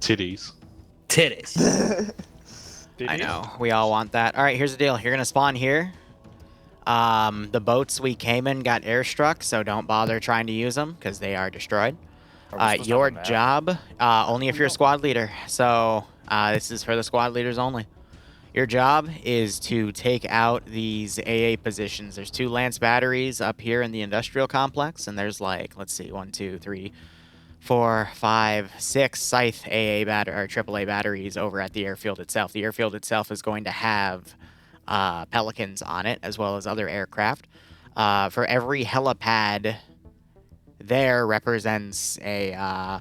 Titties. Titties. I know. We all want that. All right, here's the deal. You're going to spawn here. The boats we came in got airstruck, so don't bother trying to use them because they are destroyed. Your job, only if you're a squad leader. So this is for the squad leaders only. Your job is to take out these AA positions. There's 2 Lance batteries up here in the industrial complex, and there's like, let's see, 1, 2, 3, 4, 5, 6 Scythe AA or AAA batteries over at the airfield itself. The airfield itself is going to have Pelicans on it, as well as other aircraft. For every helipad there represents a,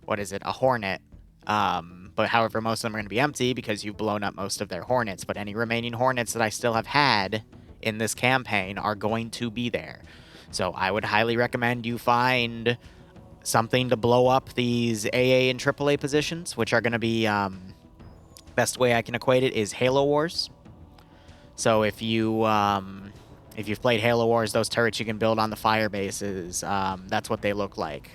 what is it, a Hornet. But however, most of them are going to be empty because you've blown up most of their Hornets. But any remaining Hornets that I still have had in this campaign are going to be there. So I would highly recommend you find something to blow up these AA and AAA positions, which are going to be, best way I can equate it is Halo Wars. So if you've played Halo Wars, those turrets you can build on the fire bases, that's what they look like.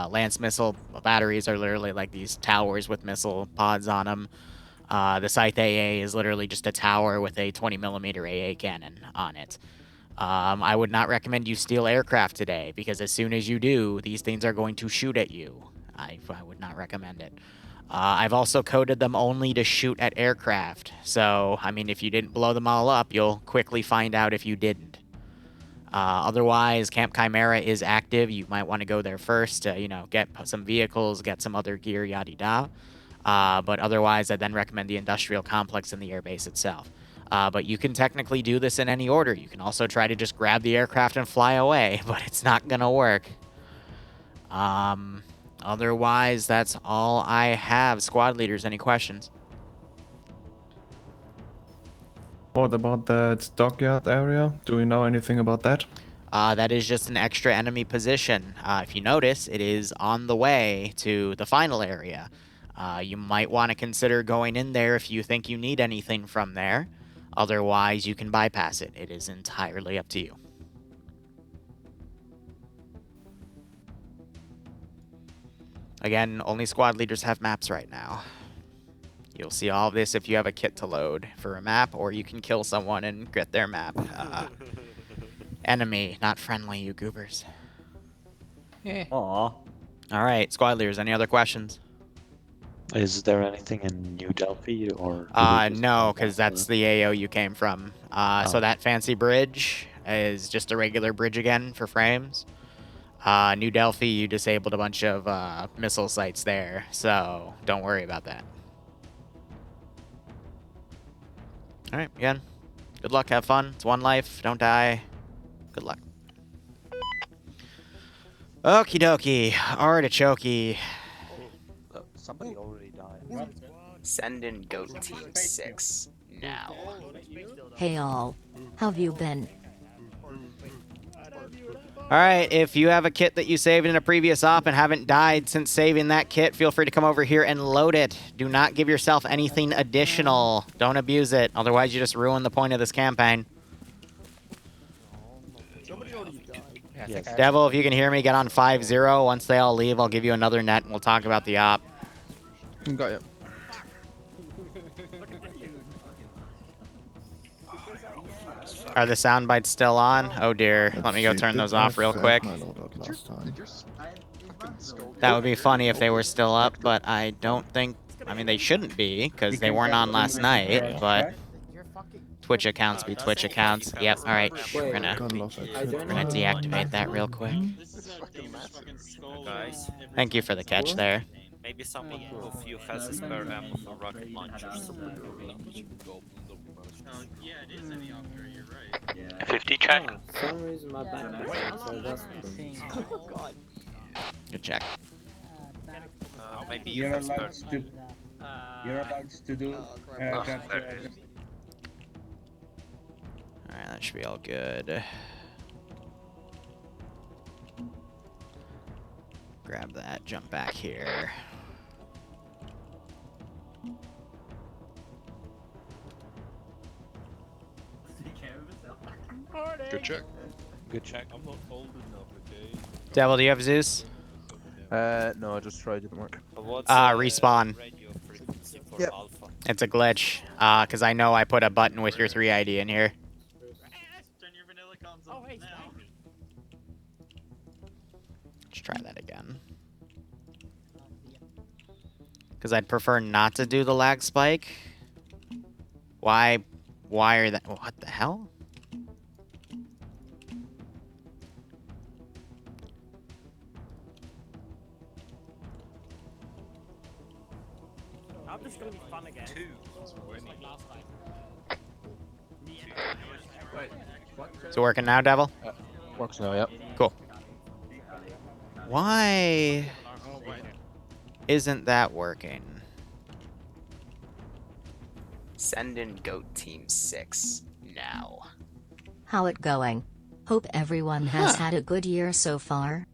Lance missile batteries are literally like these towers with missile pods on them. The Scythe AA is literally just a tower with a 20mm AA cannon on it. I would not recommend you steal aircraft today, because as soon as you do, these things are going to shoot at you. I would not recommend it. I've also coded them only to shoot at aircraft. So, I mean, if you didn't blow them all up, you'll quickly find out if you didn't. Otherwise, Camp Chimera is active. You might want to go there first to, get some vehicles, get some other gear, yada-da. But otherwise, I then recommend the industrial complex and the airbase itself. But you can technically do this in any order. You can also try to just grab the aircraft and fly away, but it's not going to work. Otherwise, that's all I have. Squad leaders, any questions? What about that dockyard area? Do we know anything about that? That is just an extra enemy position. If you notice, it is on the way to the final area. You might want to consider going in there if you think you need anything from there. Otherwise, you can bypass it. It is entirely up to you. Again, only squad leaders have maps right now. You'll see all of this if you have a kit to load for a map, or you can kill someone and get their map. Enemy, not friendly, you goobers. Aww. Alright, squad leaders, any other questions? Is there anything in New Delphi or? No, because that's the AO you came from. So that fancy bridge is just a regular bridge again for frames. New Delphi, you disabled a bunch of missile sites there, so don't worry about that. Alright, again, good luck, have fun. It's one life, don't die. Good luck. Okie dokie, artichoke. Somebody already died. Send in GOAT Team 6 now. Hey all, how've you been? Alright, if you have a kit that you saved in a previous op and haven't died since saving that kit, feel free to come over here and load it. Do not give yourself anything additional. Don't abuse it, otherwise you just ruin the point of this campaign. Yes. Devil, if you can hear me, get on 5-0. Once they all leave, I'll give you another net and we'll talk about the op. Got you. Are the sound bites still on? Oh dear, let me go turn those off real quick. That would be funny if they were still up, but I don't think... I mean, they shouldn't be, because they weren't on last night, but... Twitch accounts be Twitch accounts. Yep, alright, we're gonna deactivate that real quick. Thank you for the catch there. Maybe someone of you has a spare ammo for rocket launchers. Yeah, it is any opera, you're right. 50 check. For some reason my backpack so that's Good check. Maybe you You're have allowed spare. to do that. Alright, that should be all good. Grab that, jump back here. Good check. Good check. I'm not old enough, okay? Devil, do you have Zeus? No, I just tried, it didn't work. What What's respawn. radio frequency for Yep. Alpha? It's a glitch. Because I know I put a button with your 3 ID in here. Turn your vanilla comms on now. Let's try that again. Because I'd prefer not to do the lag spike. Why are that? What the hell? I'm just gonna be fun again. Is it working now, Devil? Works now, yep. Cool. Why isn't that working? Send in Goat Team 6 now. How it going? Hope everyone has had a good year so far.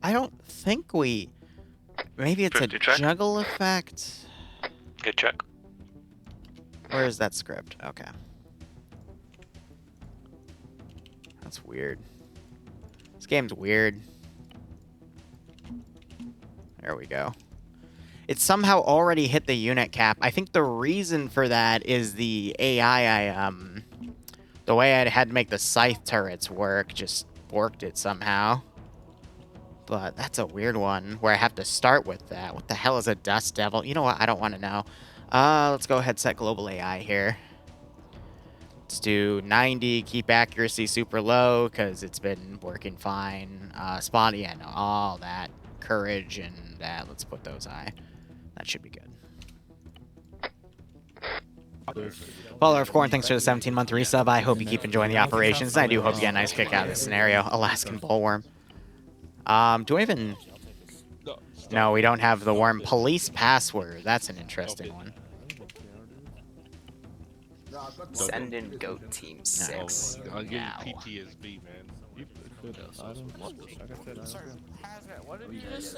I don't think we... Maybe it's a juggle effect? Good check. Where is that script? Okay. That's weird. This game's weird. There we go. It somehow already hit the unit cap. I think the reason for that is the AI the way I had to make the scythe turrets work just worked it somehow. But that's a weird one where I have to start with that. What the hell is a dust devil? You know what? I don't want to know. Let's go ahead and set global AI here. Let's do 90, keep accuracy super low because it's been working fine. Spawn, yeah, no, all that. Courage and that. Let's put those high. That should be good. Follower of Corn, thanks for the 17-month resub. I hope you keep enjoying the operations. I do hope you get a nice kick out of this scenario. Alaskan bullworm. Do I even... No, we don't have the worm. Police password. That's an interesting one. Send in Goat Team 6 I'll give you now. PTSD, man.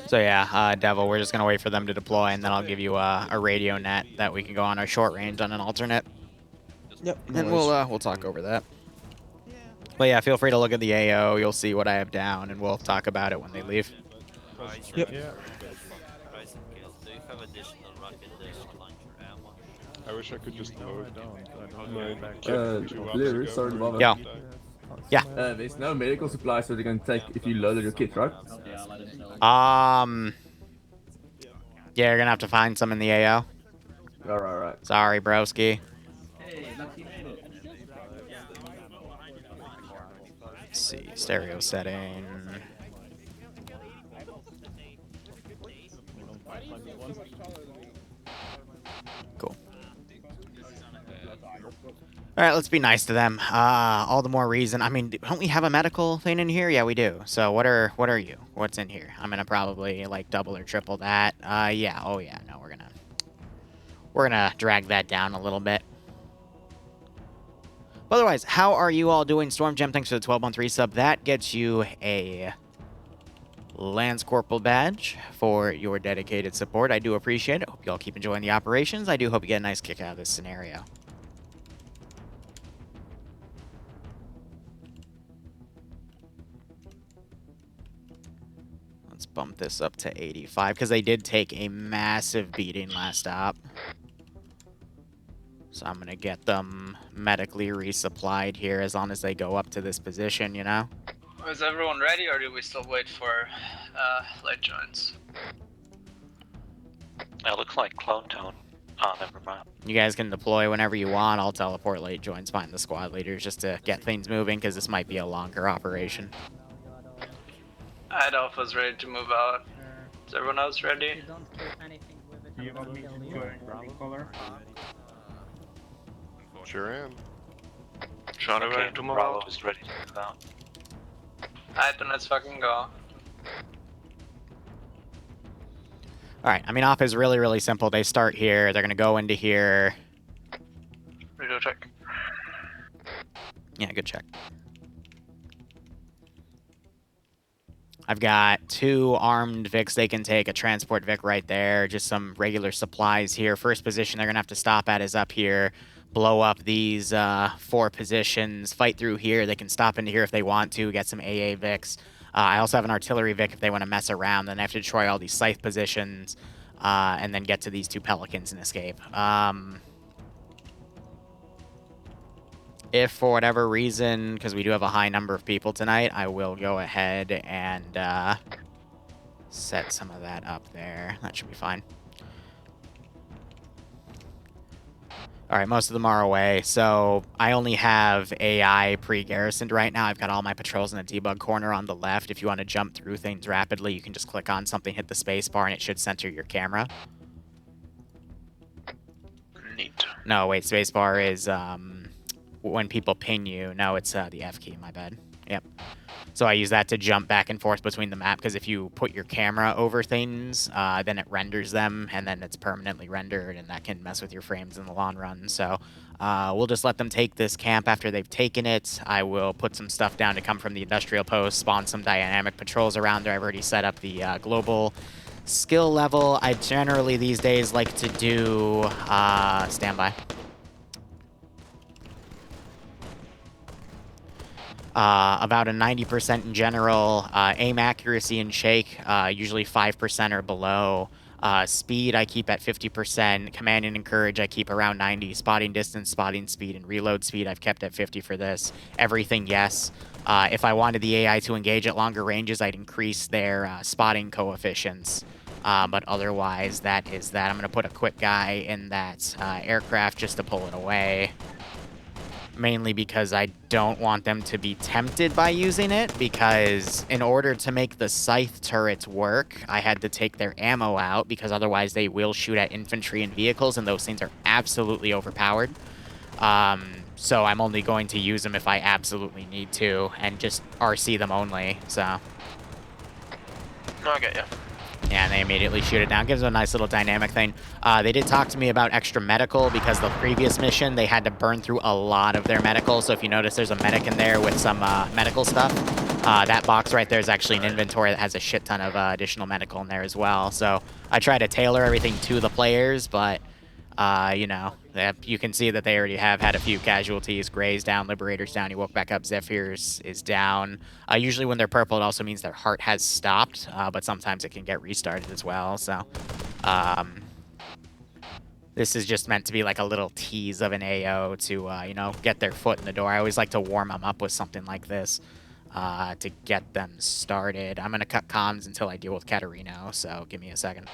So yeah, Devil, we're just going to wait for them to deploy, and then I'll give you a radio net that we can go on our short range on an alternate. Yep. And we'll talk over that. But yeah, feel free to look at the AO. You'll see what I have down, and we'll talk about it when they leave. Yep. Do you have additional rocket launcher ammo? I wish I could just lower it down. Liru, sorry to bother. Yeah. Yeah. There's no medical supplies that you can take if you loaded your kit, right? Yeah, you're gonna have to find some in the AO. Right. Sorry, broski. Let's see, stereo setting. Cool. All right, let's be nice to them. All the more reason. I mean, don't we have a medical thing in here? Yeah, we do. So what are you? What's in here? I'm gonna probably like double or triple that. Yeah. Oh yeah. No, we're gonna drag that down a little bit. But otherwise, how are you all doing? Storm Gem, thanks for the 12-month resub. That gets you a Lance Corporal badge for your dedicated support. I do appreciate it. Hope you all keep enjoying the operations. I do hope you get a nice kick out of this scenario. Let's bump this up to 85 because they did take a massive beating last stop. So I'm going to get them medically resupplied here as long as they go up to this position, you know? Is everyone ready, or do we still wait for light joins? It looks like clone tone. Oh, never mind. You guys can deploy whenever you want. I'll teleport late joins behind the squad leaders just to get things moving because this might be a longer operation. Alpha's ready to move out. Is everyone else ready? Do you want me to join the color? Sure am. Sean, ready to move out? Is ready to move out. Alright, then let's fucking go. Alright, I mean, off is really, really simple. They start here. They're going to go into here. Radio check. Yeah, good check. I've got 2 armed Vics they can take, a transport Vic right there, just some regular supplies here. First position they're going to have to stop at is up here. Blow up these 4 positions, fight through here. They can stop into here if they want to, get some AA Vics. I also have an artillery Vic if they want to mess around. Then I have to destroy all these scythe positions, and then get to these 2 pelicans and escape. If for whatever reason, because we do have a high number of people tonight, I will go ahead and set some of that up there. That should be fine. All right, most of them are away, so I only have AI pre-garrisoned right now. I've got all my patrols in the debug corner on the left. If you want to jump through things rapidly, you can just click on something, hit the space bar, and it should center your camera. Neat. No, wait, space bar is when people ping you. No, it's the F key, my bad. Yep. So I use that to jump back and forth between the map, because if you put your camera over things, then it renders them, and then it's permanently rendered, and that can mess with your frames in the long run. So we'll just let them take this camp after they've taken it. I will put some stuff down to come from the industrial post, spawn some dynamic patrols around there. I've already set up the global skill level. I generally these days like to do standby. About a 90% in general. Aim accuracy and shake, usually 5% or below. Speed, I keep at 50%. Command and encourage, I keep around 90. Spotting distance, spotting speed, and reload speed, I've kept at 50 for this. Everything, yes. If I wanted the AI to engage at longer ranges, I'd increase their spotting coefficients. But otherwise, that is that. I'm going to put a quick guy in that aircraft just to pull it away. Mainly because I don't want them to be tempted by using it, because in order to make the scythe turrets work, I had to take their ammo out, because otherwise they will shoot at infantry and vehicles, and those things are absolutely overpowered. So I'm only going to use them if I absolutely need to, and just RC them only, so. Okay, yeah. Yeah, and they immediately shoot it down. Gives them a nice little dynamic thing. They did talk to me about extra medical, because the previous mission, they had to burn through a lot of their medical. So if you notice, there's a medic in there with some medical stuff. That box right there is actually an inventory that has a shit ton of additional medical in there as well. So I try to tailor everything to the players, but, you know, you can see that they already have had a few casualties. Gray's down, Liberator's down, he woke back up, Zephyr's is down. Usually when they're purple, it also means their heart has stopped, but sometimes it can get restarted as well, so. This is just meant to be like a little tease of an AO to, you know, get their foot in the door. I always like to warm them up with something like this to get them started. I'm going to cut comms until I deal with Katarino, so give me a second.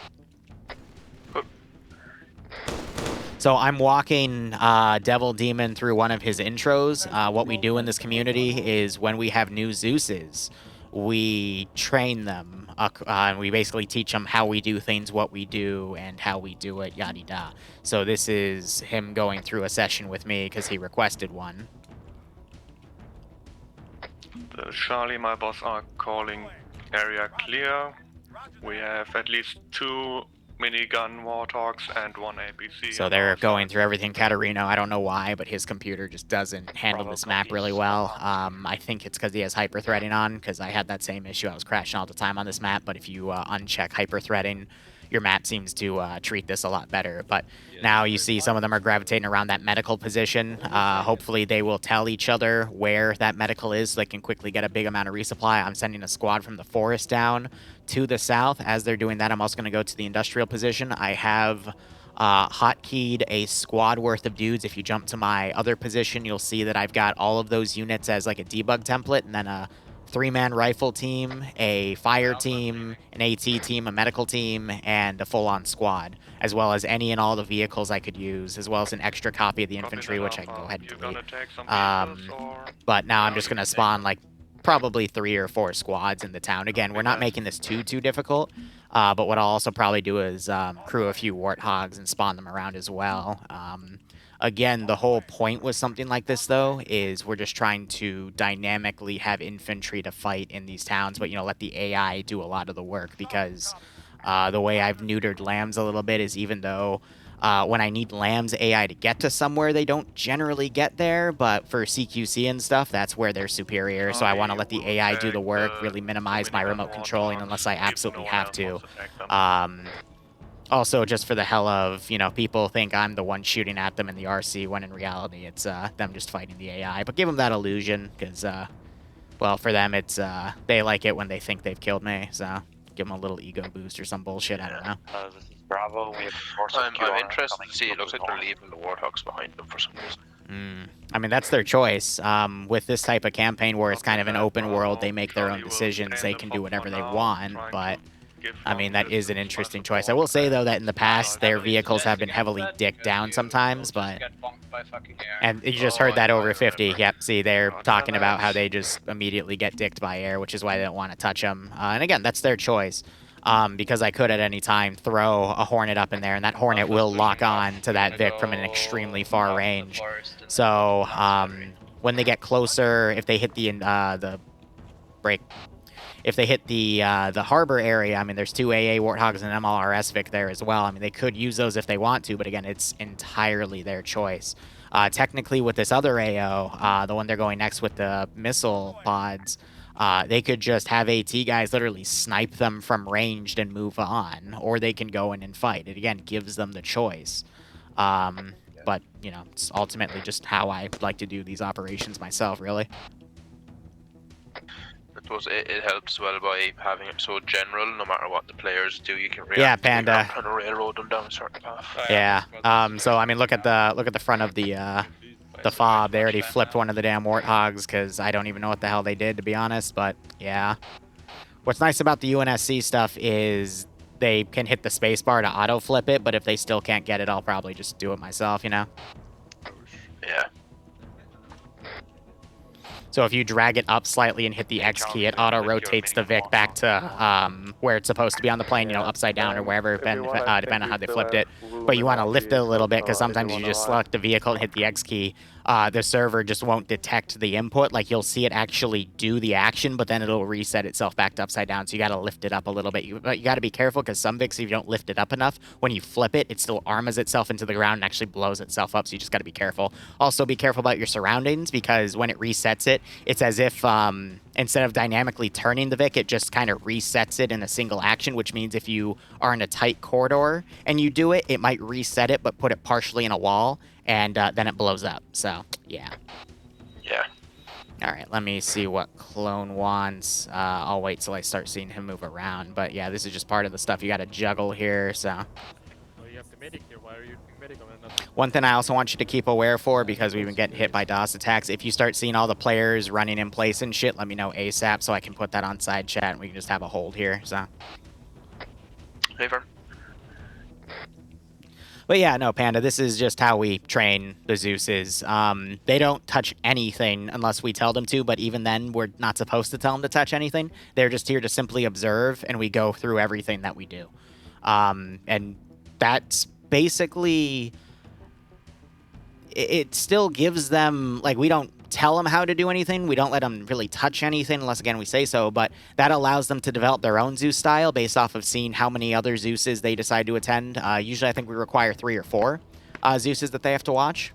So I'm walking Devil Demon through one of his intros. What we do in this community is when we have new Zeuses, we train them. And we basically teach them how we do things, what we do, and how we do it, yada-da. So this is him going through a session with me because he requested one. The Charlie, my boss, are calling area clear. We have at least 2 minigun Warthogs and 1 APC. So they're going through everything. Katarino, I don't know why, but his computer just doesn't handle this map really well. I think it's because he has hyper-threading on, because I had that same issue. I was crashing all the time on this map, but if you uncheck hyper-threading, your map seems to treat this a lot better. But now you see some of them are gravitating around that medical position. Hopefully they will tell each other where that medical is so they can quickly get a big amount of resupply. I'm sending a squad from the forest down to the south. As they're doing that, I'm also going to go to the industrial position. I have hotkeyed a squad worth of dudes. If you jump to my other position, you'll see that I've got all of those units as like a debug template, and then a 3-man rifle team, a fire team, an AT team, a medical team, and a full-on squad, as well as any and all the vehicles I could use, as well as an extra copy of the infantry, which I can go ahead and delete. But now I'm just going to spawn like probably 3 or 4 squads in the town. Again, we're not making this too difficult, but what I'll also probably do is crew a few Warthogs and spawn them around as well. Again, the whole point with something like this, though, is we're just trying to dynamically have infantry to fight in these towns, but, you know, let the AI do a lot of the work, because the way I've neutered lambs a little bit is, even though when I need lambs AI to get to somewhere, they don't generally get there, but for CQC and stuff, that's where they're superior, so I want to let the AI do the work, really minimize my remote controlling unless I absolutely have to. Also, just for the hell of, you know, people think I'm the one shooting at them in the RC, when in reality it's them just fighting the AI. But give them that illusion, because Well, for them, it's they like it when they think they've killed me, so give them a little ego boost or some bullshit. I don't know. This is Bravo. We have I'm interested to see. It looks like they're leaving the Warthogs behind them for some reason. I mean, that's their choice. With this type of campaign where it's kind of an open world, they make their own decisions. They can do whatever they want, but I mean, that is an interesting choice. I will say, though, that in the past, their vehicles have been heavily dicked down sometimes, but... And you just heard that over 50. Yep, see, they're talking about how they just immediately get dicked by air, which is why they don't want to touch them. And again, that's their choice. Because I could at any time throw a Hornet up in there, and that Hornet will lock on to that Vic from an extremely far range. So when they get closer, if they hit the break, if they hit the harbor area, I mean, there's 2 AA Warthogs and an MLRS Vic there as well. I mean, they could use those if they want to, but again, it's entirely their choice. Technically, with this other AO, the one they're going next with the missile pods, they could just have AT guys literally snipe them from ranged and move on, or they can go in and fight. It, again, gives them the choice. But, you know, it's ultimately just how I like to do these operations myself, really. I suppose it helps well by having it so general. No matter what the players do, you can react. Yeah, Panda. Kind of railroad them down a certain path. Yeah. So I mean, look at the front of the fob. They already flipped one of the damn Warthogs because I don't even know what the hell they did, to be honest. But yeah. What's nice about the UNSC stuff is they can hit the spacebar to auto flip it, but if they still can't get it, I'll probably just do it myself, you know? Yeah. So if you drag it up slightly and hit the X key, it auto-rotates the Vic back to where it's supposed to be on the plane, you know, upside down or wherever, depending on how they flipped it. But you want to lift it a little bit, because sometimes you just select the vehicle and hit the X key. The server just won't detect the input. Like, you'll see it actually do the action, but then it'll reset itself back to upside down, so you got to lift it up a little bit. But you got to be careful, because some Vics, if you don't lift it up enough, when you flip it, it still armors itself into the ground and actually blows itself up, so you just got to be careful. Also, be careful about your surroundings, because when it resets it, it's as if instead of dynamically turning the Vic, it just kind of resets it in a single action, which means if you are in a tight corridor and you do it, it might reset it, but put it partially in a wall, and then it blows up. So, yeah. Yeah. All right, let me see what Clone wants. I'll wait till I start seeing him move around. But, yeah, this is just part of the stuff you got to juggle here, so... One thing I also want you to keep aware for, because we've been getting hit by DOS attacks, if you start seeing all the players running in place and shit, let me know ASAP so I can put that on side chat and we can just have a hold here, so... Favor. But yeah, no, Panda, this is just how we train the Zeuses. They don't touch anything unless we tell them to, but even then, we're not supposed to tell them to touch anything. They're just here to simply observe, and we go through everything that we do. And that's basically... It still gives them... Like, we don't tell them how to do anything. We don't let them really touch anything unless, again, we say so. But that allows them to develop their own Zeus style based off of seeing how many other Zeuses they decide to attend. Usually, I think we require 3 or 4 Zeuses that they have to watch.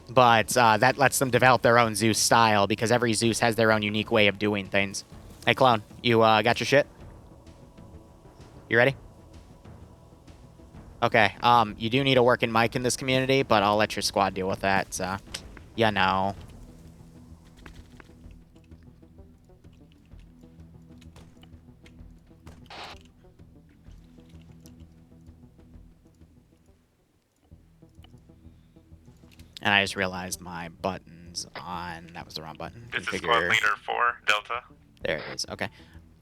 But that lets them develop their own Zeus style because every Zeus has their own unique way of doing things. Hey, Clone, you got your shit? You ready? Okay, you do need a working mic in this community, but I'll let your squad deal with that, so, you know. And I just realized my button's on. That was the wrong button. This is squad leader 4, Delta. There it is, okay.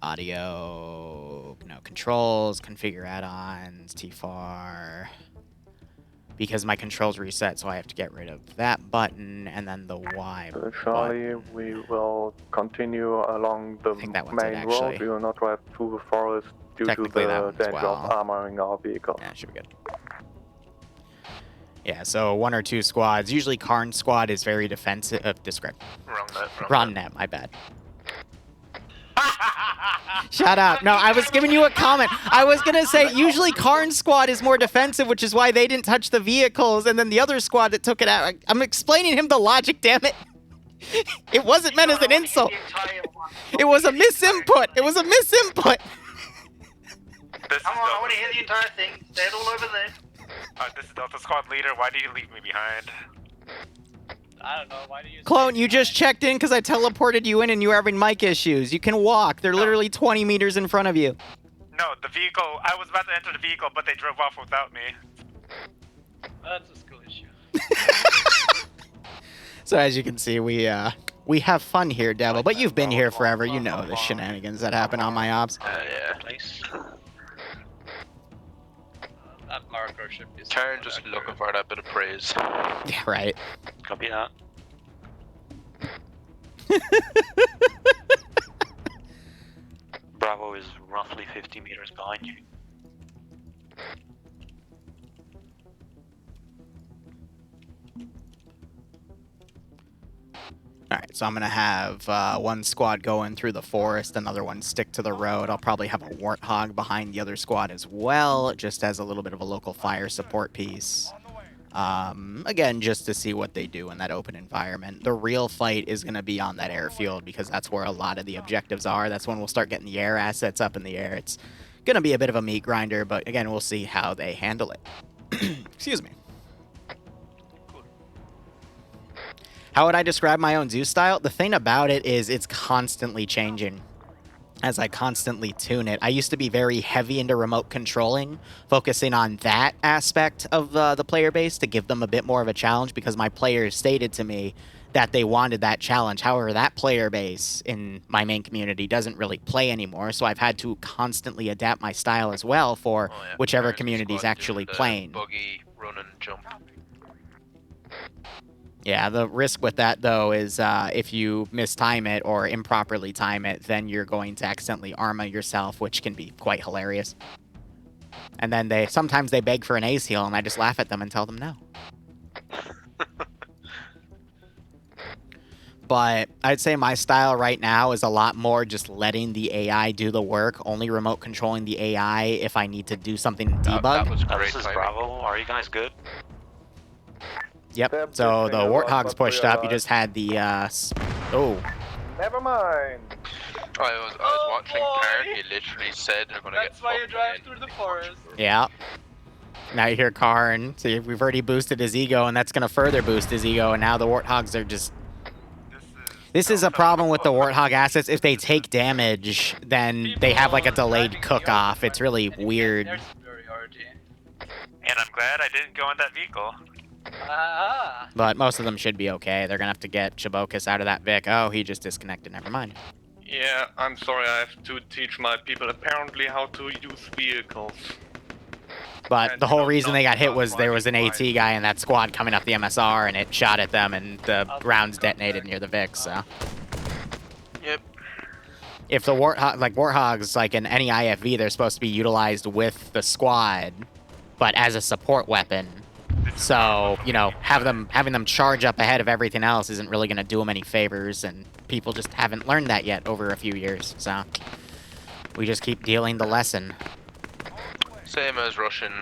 Audio, no, controls, configure add-ons, TFAR. Because my controls reset, so I have to get rid of that button and then the Y Charlie, button. we will continue along the main road. We will not drive through the forest due to the danger of armoring our vehicle. Yeah, should be good. Yeah, so 1 or 2 squads. Usually Karn's squad is very defensive. Wrong net, my bad. Shut up. No, I was giving you a comment. I was going to say, usually Karn's squad is more defensive, which is why they didn't touch the vehicles, and then the other squad that took it out. I'm explaining him the logic, damn it. It wasn't meant as an insult. It was a misinput. It was a misinput. I want to hear the entire thing. Say it all over there. This is Delta Squad Leader. Why did you leave me behind? I don't know. Why do you? Clone, you just checked in because I teleported you in and you were having mic issues. You can walk. They're literally 20 meters in front of you. No, the vehicle. I was about to enter the vehicle, but they drove off without me. That's a skill issue. So as you can see, we have fun here, Devil. But you've been here forever. You know the shenanigans that happen on my ops. Yeah. Nice. That marker should be. Karen just looking for that bit of praise. Yeah, right. Copy that. Bravo is roughly 50 meters behind you. Alright, so I'm going to have one squad going through the forest, another one stick to the road. I'll probably have a Warthog behind the other squad as well, just as a little bit of a local fire support piece. Again, just to see what they do in that open environment. The real fight is going to be on that airfield because that's where a lot of the objectives are. That's when we'll start getting the air assets up in the air. It's going to be a bit of a meat grinder, but again, we'll see how they handle it. Excuse me. How would I describe my own Zeus style? The thing about it is it's constantly changing as I constantly tune it. I used to be very heavy into remote controlling, focusing on that aspect of the player base to give them a bit more of a challenge because my players stated to me that they wanted that challenge. However, that player base in my main community doesn't really play anymore, so I've had to constantly adapt my style as well for whichever community is actually playing. Buggy, run and jump. Yeah, the risk with that, though, is if you mistime it or improperly time it, then you're going to accidentally armor yourself, which can be quite hilarious. And then sometimes they beg for an ace heal, and I just laugh at them and tell them no. But I'd say my style right now is a lot more just letting the AI do the work, only remote controlling the AI if I need to do something in debug. That was great. This is Bravo. Are you guys good? Yep, so the Warthog's pushed up. You just had the, oh. Never mind. I was watching Karen. He literally said they're gonna That's why you drive through the forest. Yeah. Now you hear Karn. See, we've already boosted his ego, and that's going to further boost his ego, and now the Warthogs are just... This is a problem with the Warthog assets. If they take damage, then they have like a delayed cook-off. It's really weird. And I'm glad I didn't go in that vehicle. But most of them should be okay. They're going to have to get Chabokus out of that Vic. Oh, he just disconnected. Never mind. Yeah, I'm sorry. I have to teach my people apparently how to use vehicles. But the whole reason they got hit was there was an AT guy in that squad coming up the MSR, and it shot at them, and the rounds detonated near the Vic, so... Yep. If the Warthogs, like in any IFV, they're supposed to be utilized with the squad, but as a support weapon. So, you know, having them charge up ahead of everything else isn't really going to do them any favors, and people just haven't learned that yet over a few years, so... We just keep dealing the lesson. Same as Russian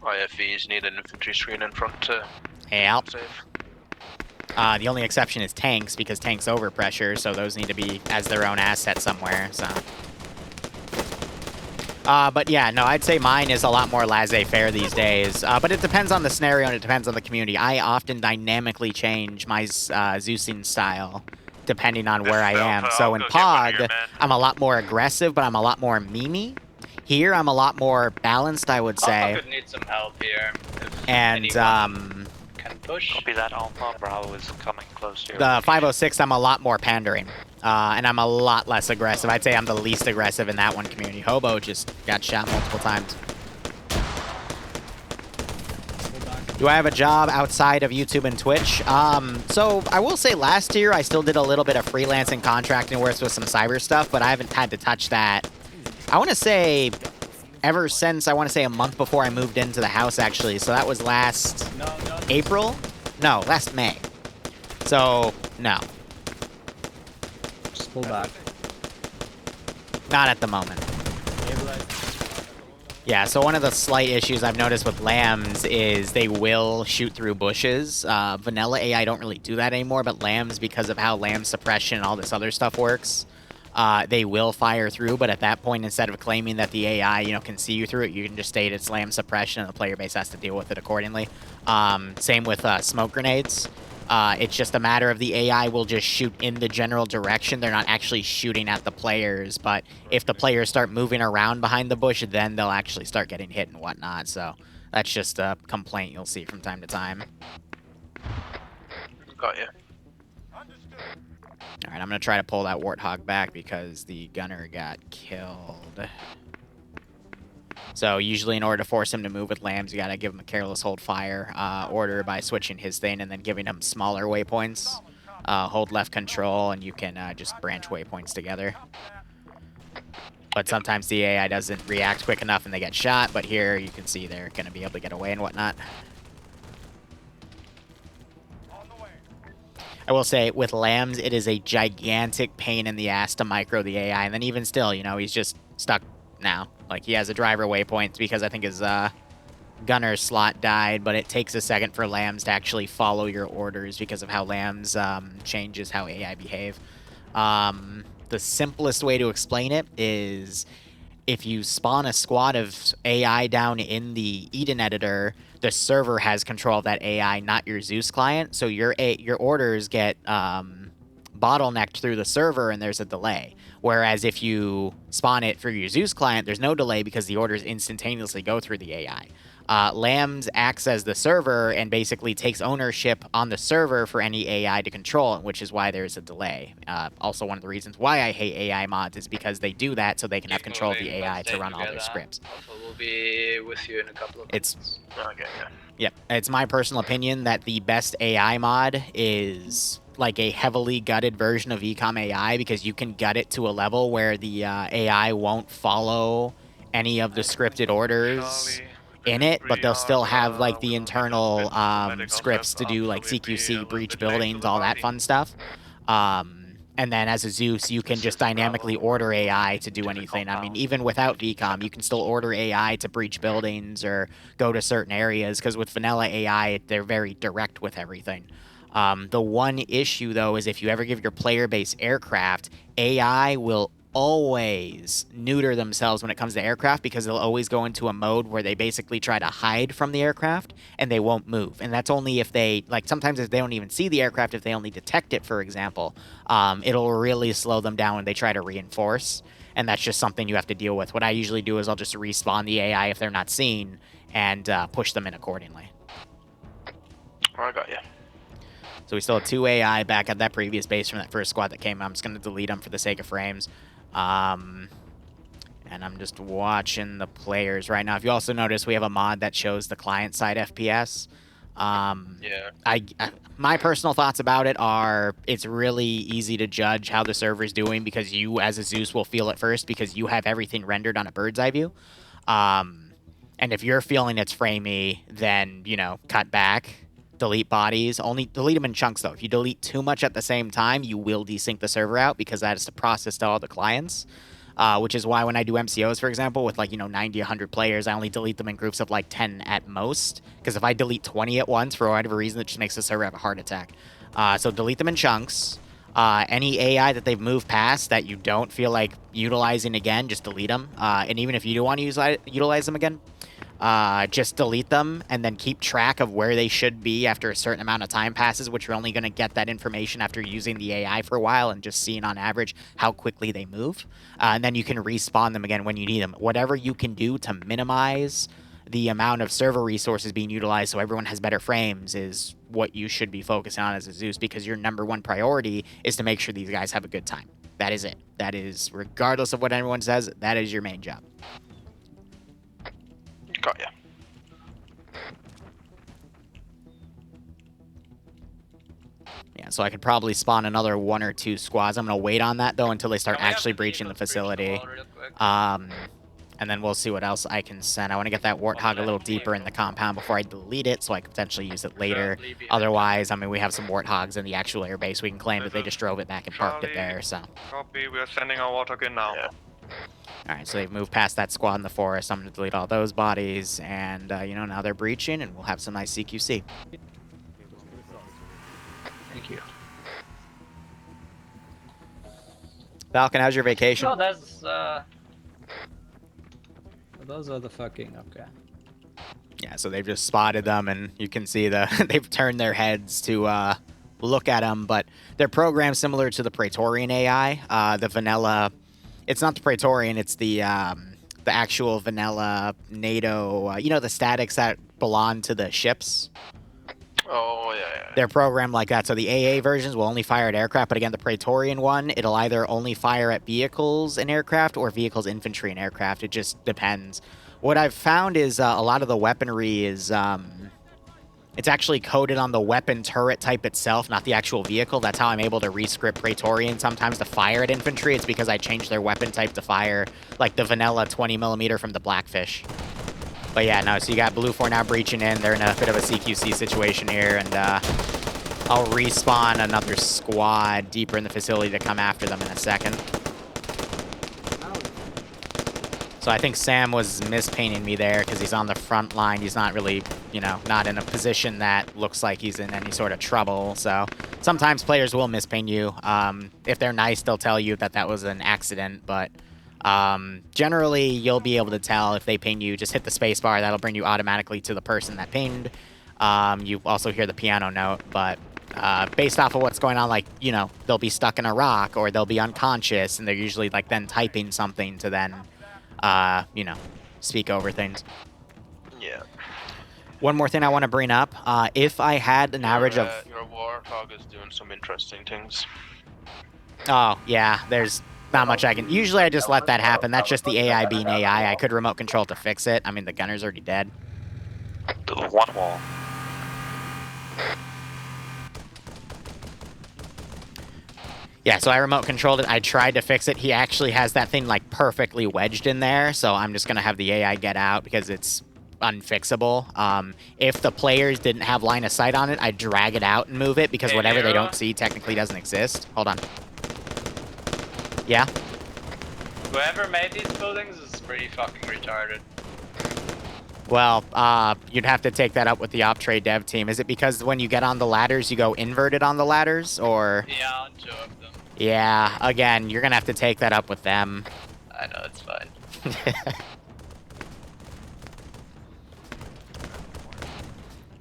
IFVs need an infantry screen in front to save. The only exception is tanks, because tanks overpressure, so those need to be as their own asset somewhere, so... but yeah, no, I'd say mine is a lot more laissez-faire these days. But it depends on the scenario and it depends on the community. I often dynamically change my Zeusing style depending on where I am. So in Pog, I'm a lot more aggressive, but I'm a lot more memey. Here, I'm a lot more balanced, I would say. I could need some help here. And, can push. Copy that. Alpha Bravo is coming close here. The 506, I'm a lot more pandering. And I'm a lot less aggressive. I'd say I'm the least aggressive in that one community. Hobo just got shot multiple times. Do I have a job outside of YouTube and Twitch? So I will say last year I still did a little bit of freelancing contracting work with some cyber stuff, but I haven't had to touch that. I want to say ever since, I want to say a month before I moved into the house, actually. So that was last April? No, last May. So, no. Just pull back. Not at the moment. Yeah, so one of the slight issues I've noticed with lambs is they will shoot through bushes. Vanilla AI don't really do that anymore, but lambs, because of how lamb suppression and all this other stuff works, they will fire through, but at that point, instead of claiming that the AI, you know, can see you through it, you can just state it's lamb suppression, and the player base has to deal with it accordingly. Same with smoke grenades. It's just a matter of the AI will just shoot in the general direction. They're not actually shooting at the players, but if the players start moving around behind the bush, then they'll actually start getting hit and whatnot. So that's just a complaint you'll see from time to time. Got you. All right, I'm going to try to pull that Warthog back because the gunner got killed. So usually in order to force him to move with lambs, you got to give him a careless hold fire order by switching his thing and then giving him smaller waypoints. Hold left control and you can just branch waypoints together. But sometimes the AI doesn't react quick enough and they get shot, but here you can see they're going to be able to get away and whatnot. I will say, with lambs, it is a gigantic pain in the ass to micro the AI, and then even still, you know, he's just stuck now. Like, he has a driver waypoint because I think his gunner slot died, but it takes a second for lambs to actually follow your orders because of how lambs changes how AI behave. The simplest way to explain it is if you spawn a squad of AI down in the Eden editor, the server has control of that AI, not your Zeus client. So your orders get bottlenecked through the server and there's a delay. Whereas if you spawn it for your Zeus client, there's no delay because the orders instantaneously go through the AI. Lambs acts as the server and basically takes ownership on the server for any AI to control, which is why there's a delay. Also, one of the reasons why I hate AI mods is because they do that so they can have control of the AI to run all their scripts. We'll be with you in a couple of minutes. Okay, yeah. Yep, it's my personal opinion that the best AI mod is like a heavily gutted version of Ecom AI because you can gut it to a level where the AI won't follow any of the scripted orders in it, but they'll still have like the internal scripts to do like CQC, breach buildings, all that fun stuff. And then as a Zeus, you can just dynamically order AI to do anything. I mean, even without VCOM, you can still order AI to breach buildings or go to certain areas, because with vanilla AI, they're very direct with everything. The one issue, though, is if you ever give your player base aircraft, AI will always neuter themselves when it comes to aircraft because they'll always go into a mode where they basically try to hide from the aircraft and they won't move. And that's only if they, like, sometimes if they don't even see the aircraft, if they only detect it, for example, it'll really slow them down when they try to reinforce. And that's just something you have to deal with. What I usually do is I'll just respawn the AI if they're not seen and push them in accordingly. I got you. So we still have 2 AI back at that previous base from that first squad that came. I'm just going to delete them for the sake of frames. And I'm just watching the players right now. If you also notice, we have a mod that shows the client-side FPS. Yeah. My personal thoughts about it are it's really easy to judge how the server's doing because you, as a Zeus, will feel it first because you have everything rendered on a bird's eye view. And if you're feeling it's framey, then, you know, cut back. Delete bodies. Only delete them in chunks, though. If you delete too much at the same time, you will desync the server out because that is the process to all the clients. Which is why when I do MCOs, for example, with like, 90, 100 players, I only delete them in groups of like 10 at most. Because if I delete 20 at once, for whatever reason, it just makes the server have a heart attack. So delete them in chunks. Any AI that they've moved past that you don't feel like utilizing again, just delete them. And even if you do want to utilize them again, just delete them and then keep track of where they should be after a certain amount of time passes, which you're only going to get that information after using the AI for a while and just seeing on average how quickly they move. And then you can respawn them again when you need them. Whatever you can do to minimize the amount of server resources being utilized so everyone has better frames is what you should be focusing on as a Zeus, because your #1 priority is to make sure these guys have a good time. That is it. That is, regardless of what anyone says, that is your main job. Got ya. Yeah, so I could probably spawn another 1 or 2 squads. I'm going to wait on that, though, until they start actually breaching the facility. And then we'll see what else I can send. I want to get that Warthog a little deeper in the compound before I delete it, so I can potentially use it later. Otherwise, I mean, we have some Warthogs in the actual airbase. We can claim that they just drove it back and parked it there, so. Copy, we are sending our Warthog in now. Yeah. Alright, so they've moved past that squad in the forest. I'm going to delete all those bodies, and, now they're breaching, and we'll have some nice CQC. Thank you. Falcon, how's your vacation? Oh, that's, those are the fucking, okay. Yeah, so they've just spotted them, and you can see they've turned their heads to, look at them, but they're programmed similar to the Praetorian AI. The vanilla, it's not the Praetorian, it's the actual vanilla NATO, you know, the statics that belong to the ships? Oh, yeah. They're programmed like that, so the AA versions will only fire at aircraft, but again, the Praetorian one, it'll either only fire at vehicles and aircraft or vehicles, infantry, and aircraft. It just depends. What I've found is a lot of the weaponry is, it's actually coded on the weapon turret type itself, not the actual vehicle. That's how I'm able to rescript Praetorian sometimes to fire at infantry. It's because I changed their weapon type to fire, like the vanilla 20mm from the Blackfish. But yeah, no, so you got Blue 4 now breaching in. They're in a bit of a CQC situation here, and I'll respawn another squad deeper in the facility to come after them in a second. So I think Sam was mispainting me there because he's on the front line. He's not really, you know, not in a position that looks like he's in any sort of trouble. So sometimes players will mispaint you. If they're nice, they'll tell you that that was an accident, but generally you'll be able to tell if they ping you. Just hit the space bar. That'll bring you automatically to the person that pinged. You also hear the piano note, but based off of what's going on, like, you know, they'll be stuck in a rock or they'll be unconscious, and they're usually like then typing something to then you know, speak over things. Yeah. One more thing I want to bring up. If I had an average of... Your Warthog is doing some interesting things. Oh, yeah, there's not much I can... Usually I just let that happen. That's just the AI being AI. I could remote control to fix it. I mean, the gunner's already dead. The one wall. Yeah, so I remote controlled it. I tried to fix it. He actually has that thing like perfectly wedged in there, so I'm just going to have the AI get out because it's unfixable. If the players didn't have line of sight on it, I'd drag it out and move it because whatever they don't see technically doesn't exist. Hold on. Yeah? Whoever made these buildings is pretty fucking retarded. Well, you'd have to take that up with the OpTrade dev team. Is it because when you get on the ladders, you go inverted on the ladders, or...? Yeah, on 2 of them. Yeah, again, you're gonna have to take that up with them. I know, it's fine.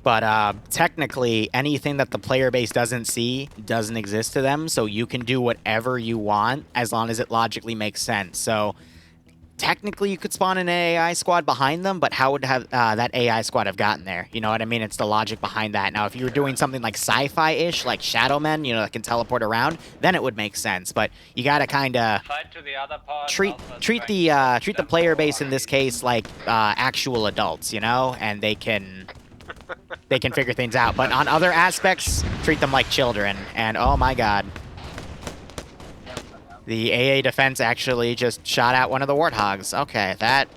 But technically, anything that the player base doesn't see doesn't exist to them, so you can do whatever you want as long as it logically makes sense. So technically, you could spawn an AI squad behind them, but how would that AI squad have gotten there? You know what I mean? It's the logic behind that. Now, if you were doing something like sci-fi-ish, like Shadow Men, you know, that can teleport around, then it would make sense. But you gotta kind of treat the player base in this case like actual adults, you know, and they can figure things out. But on other aspects, treat them like children. And oh my god. The AA defense actually just shot out one of the Warthogs. Okay, that...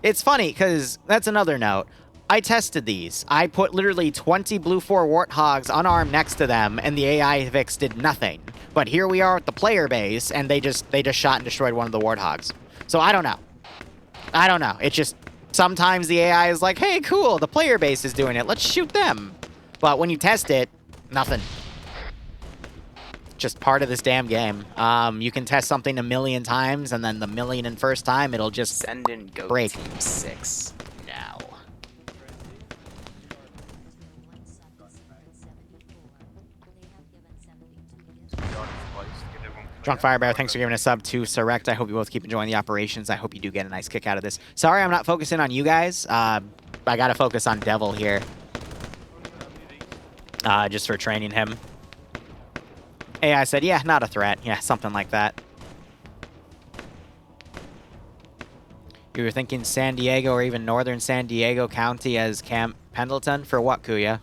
It's funny, because that's another note. I tested these. I put literally 20 Blue 4 Warthogs unarmed next to them, and the AI fix did nothing. But here we are at the player base, and they just shot and destroyed one of the Warthogs. So I don't know. I don't know. It's just... Sometimes the AI is like, hey, cool, the player base is doing it. Let's shoot them. But when you test it, nothing. Just part of this damn game. You can test something 1,000,000 times, and then the 1,000,001st time, it'll just send in go break. Team 6 now. Drunk Firebear, thanks for giving a sub to Serect. I hope you both keep enjoying the operations. I hope you do get a nice kick out of this. Sorry, I'm not focusing on you guys. I gotta focus on Devil here. Just for training him. AI said, yeah, not a threat. Yeah, something like that. You were thinking San Diego or even northern San Diego County as Camp Pendleton? For what, Kuya?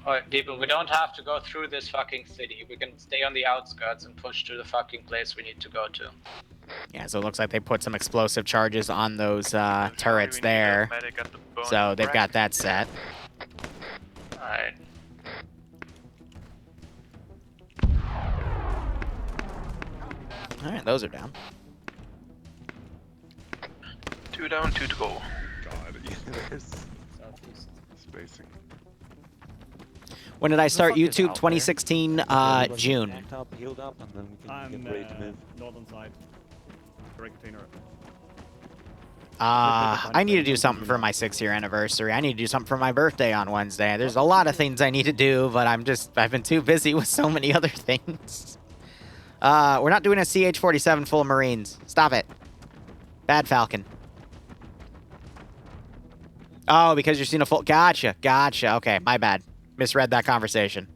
Alright, people, we don't have to go through this fucking city. We can stay on the outskirts and push to the fucking place we need to go to. Yeah, so it looks like they put some explosive charges on those turrets there. So they've got that set. Alright. Alright, those are down. 2 down, 2 to go. God, there's spacing. When did I start YouTube? 2016, June. Healed up, and then we can get ready to move. Northern side. Direct container. I need to do something for my 6-year anniversary. I need to do something for my birthday on Wednesday. There's a lot of things I need to do, but I've been too busy with so many other things. We're not doing a CH-47 full of Marines. Stop it. Bad Falcon. Oh, because you're seeing a full... Gotcha. Okay, my bad. Misread that conversation.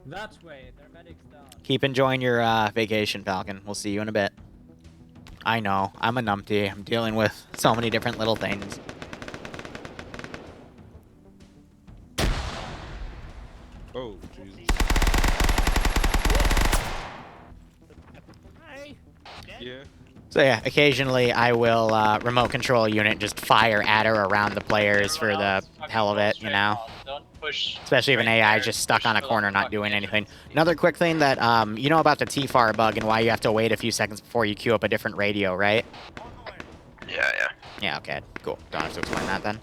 That way, their medics down. Keep enjoying your vacation, Falcon. We'll see you in a bit. I know. I'm a numpty. I'm dealing with so many different little things. Oh, Jesus. Yeah. So yeah, occasionally I will remote control a unit, just fire at or around the players for the hell of it, you know? Especially if an AI is just stuck on a corner not doing anything. Another quick thing that, you know about the TFAR bug and why you have to wait a few seconds before you queue up a different radio, right? Yeah. Yeah, okay, cool. Don't have to explain that then.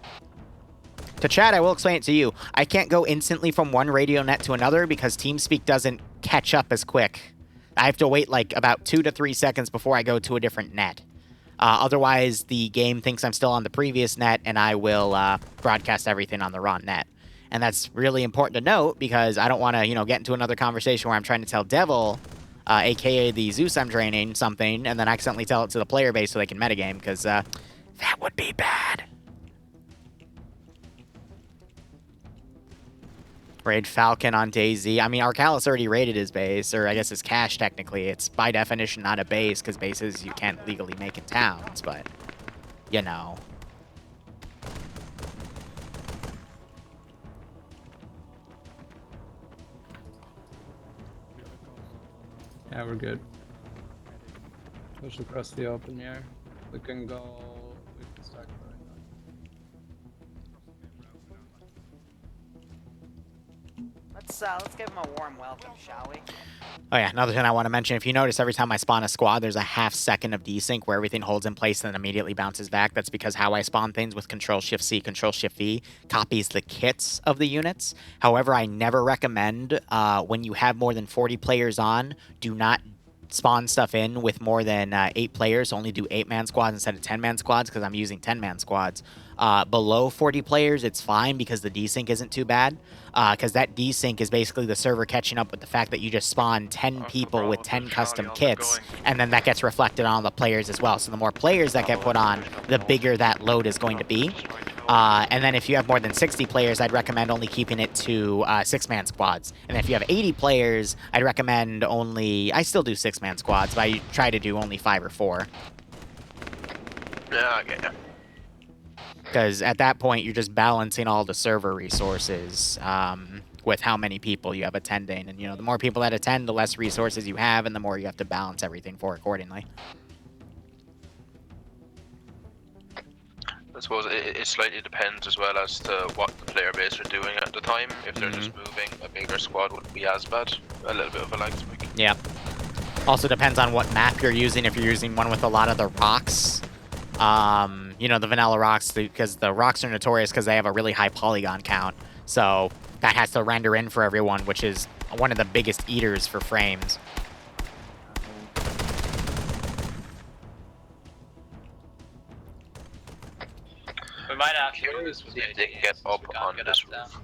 To chat, I will explain it to you. I can't go instantly from one radio net to another because TeamSpeak doesn't catch up as quick. I have to wait like about 2 to 3 seconds before I go to a different net. Otherwise, the game thinks I'm still on the previous net, and I will broadcast everything on the wrong net. And that's really important to note because I don't want to, get into another conversation where I'm trying to tell Devil, aka the Zeus I'm draining, something, and then accidentally tell it to the player base so they can metagame, because that would be bad. Raid Falcon on DayZ. I mean, Arcalis already raided his base, or I guess his cache, technically. It's by definition not a base, because bases you can't legally make in towns, but, you know. Yeah, we're good. Push across the open here. We can start going on. Let's give him a warm welcome, shall we? Oh yeah, another thing I want to mention, if you notice every time I spawn a squad, there's a half second of desync where everything holds in place and then immediately bounces back. That's because how I spawn things with Control-Shift-C, Control-Shift-V copies the kits of the units. However, I never recommend, when you have more than 40 players on, do not spawn stuff in with more than 8 players. Only do 8-man squads instead of 10-man squads because I'm using 10-man squads. Below 40 players, it's fine because the desync isn't too bad. Because that desync is basically the server catching up with the fact that you just spawn 10 people with 10 custom kits, and then that gets reflected on the players as well. So the more players that get put on, the bigger that load is going to be. And then if you have more than 60 players, I'd recommend only keeping it to 6-man squads. And if you have 80 players, I'd recommend only... I still do 6-man squads, but I try to do only 5 or 4. Yeah, I get ya. Because at that point, you're just balancing all the server resources with how many people you have attending. And, the more people that attend, the less resources you have, and the more you have to balance everything for accordingly. I suppose it slightly depends as well as to what the player base are doing at the time. If they're just moving, a bigger squad wouldn't be as bad. A little bit of a lag spike. Yeah. Also depends on what map you're using. If you're using one with a lot of the rocks, the vanilla rocks, because the rocks are notorious because they have a really high polygon count. So that has to render in for everyone, which is one of the biggest eaters for frames. We might actually get up on this roof.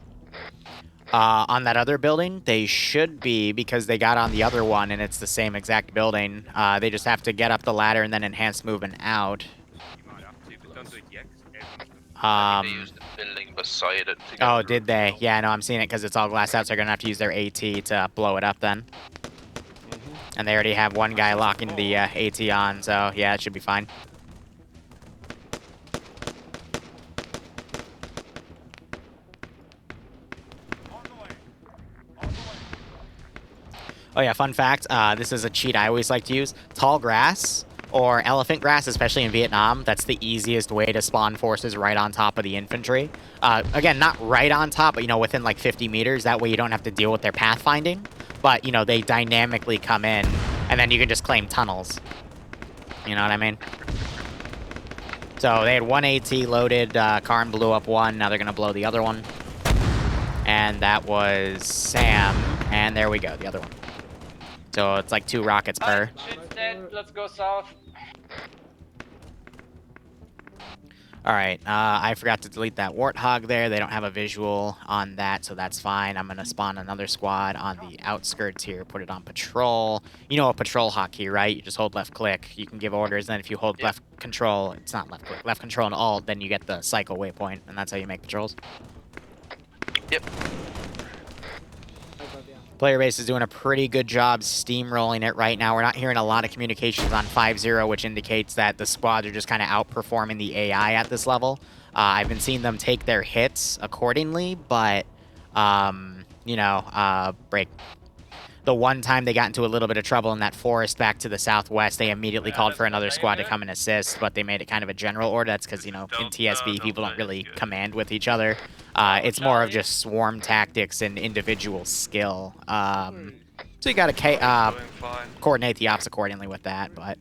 On that other building, they should be, because they got on the other one and it's the same exact building. They just have to get up the ladder and then enhance movement out. They used the building beside it. Oh, did they? Yeah, no, I'm seeing it because it's all glassed out, so they're going to have to use their AT to blow it up then. And they already have one guy locking the AT on, so yeah, it should be fine. Oh yeah, fun fact, this is a cheat I always like to use. Tall grass or elephant grass, especially in Vietnam, that's the easiest way to spawn forces right on top of the infantry. Again, not right on top, but within like 50 meters. That way you don't have to deal with their pathfinding. But, they dynamically come in, and then you can just claim tunnels. You know what I mean? So they had one AT loaded, Karn blew up one, now they're going to blow the other one. And that was Sam, and there we go, the other one. So it's like 2 rockets per. Shit's dead. Let's go south. Alright, I forgot to delete that Warthog there. They don't have a visual on that, so that's fine. I'm going to spawn another squad on the outskirts here, put it on patrol. You know a patrol hotkey, right? You just hold left click. You can give orders, then if you hold left control, it's not left click, left control and alt, then you get the cycle waypoint, and that's how you make patrols. Yep. Player base is doing a pretty good job steamrolling it right now. We're not hearing a lot of communications on 5-0, which indicates that the squads are just kind of outperforming the AI at this level. I've been seeing them take their hits accordingly, but, you know, break. The one time they got into a little bit of trouble in that forest back to the southwest, they immediately called for another squad to come and assist, but they made it kind of a general order. That's because, you know, in TSB, people don't really command with each other. It's more of just swarm tactics and individual skill. So you got to coordinate the ops accordingly with that, but...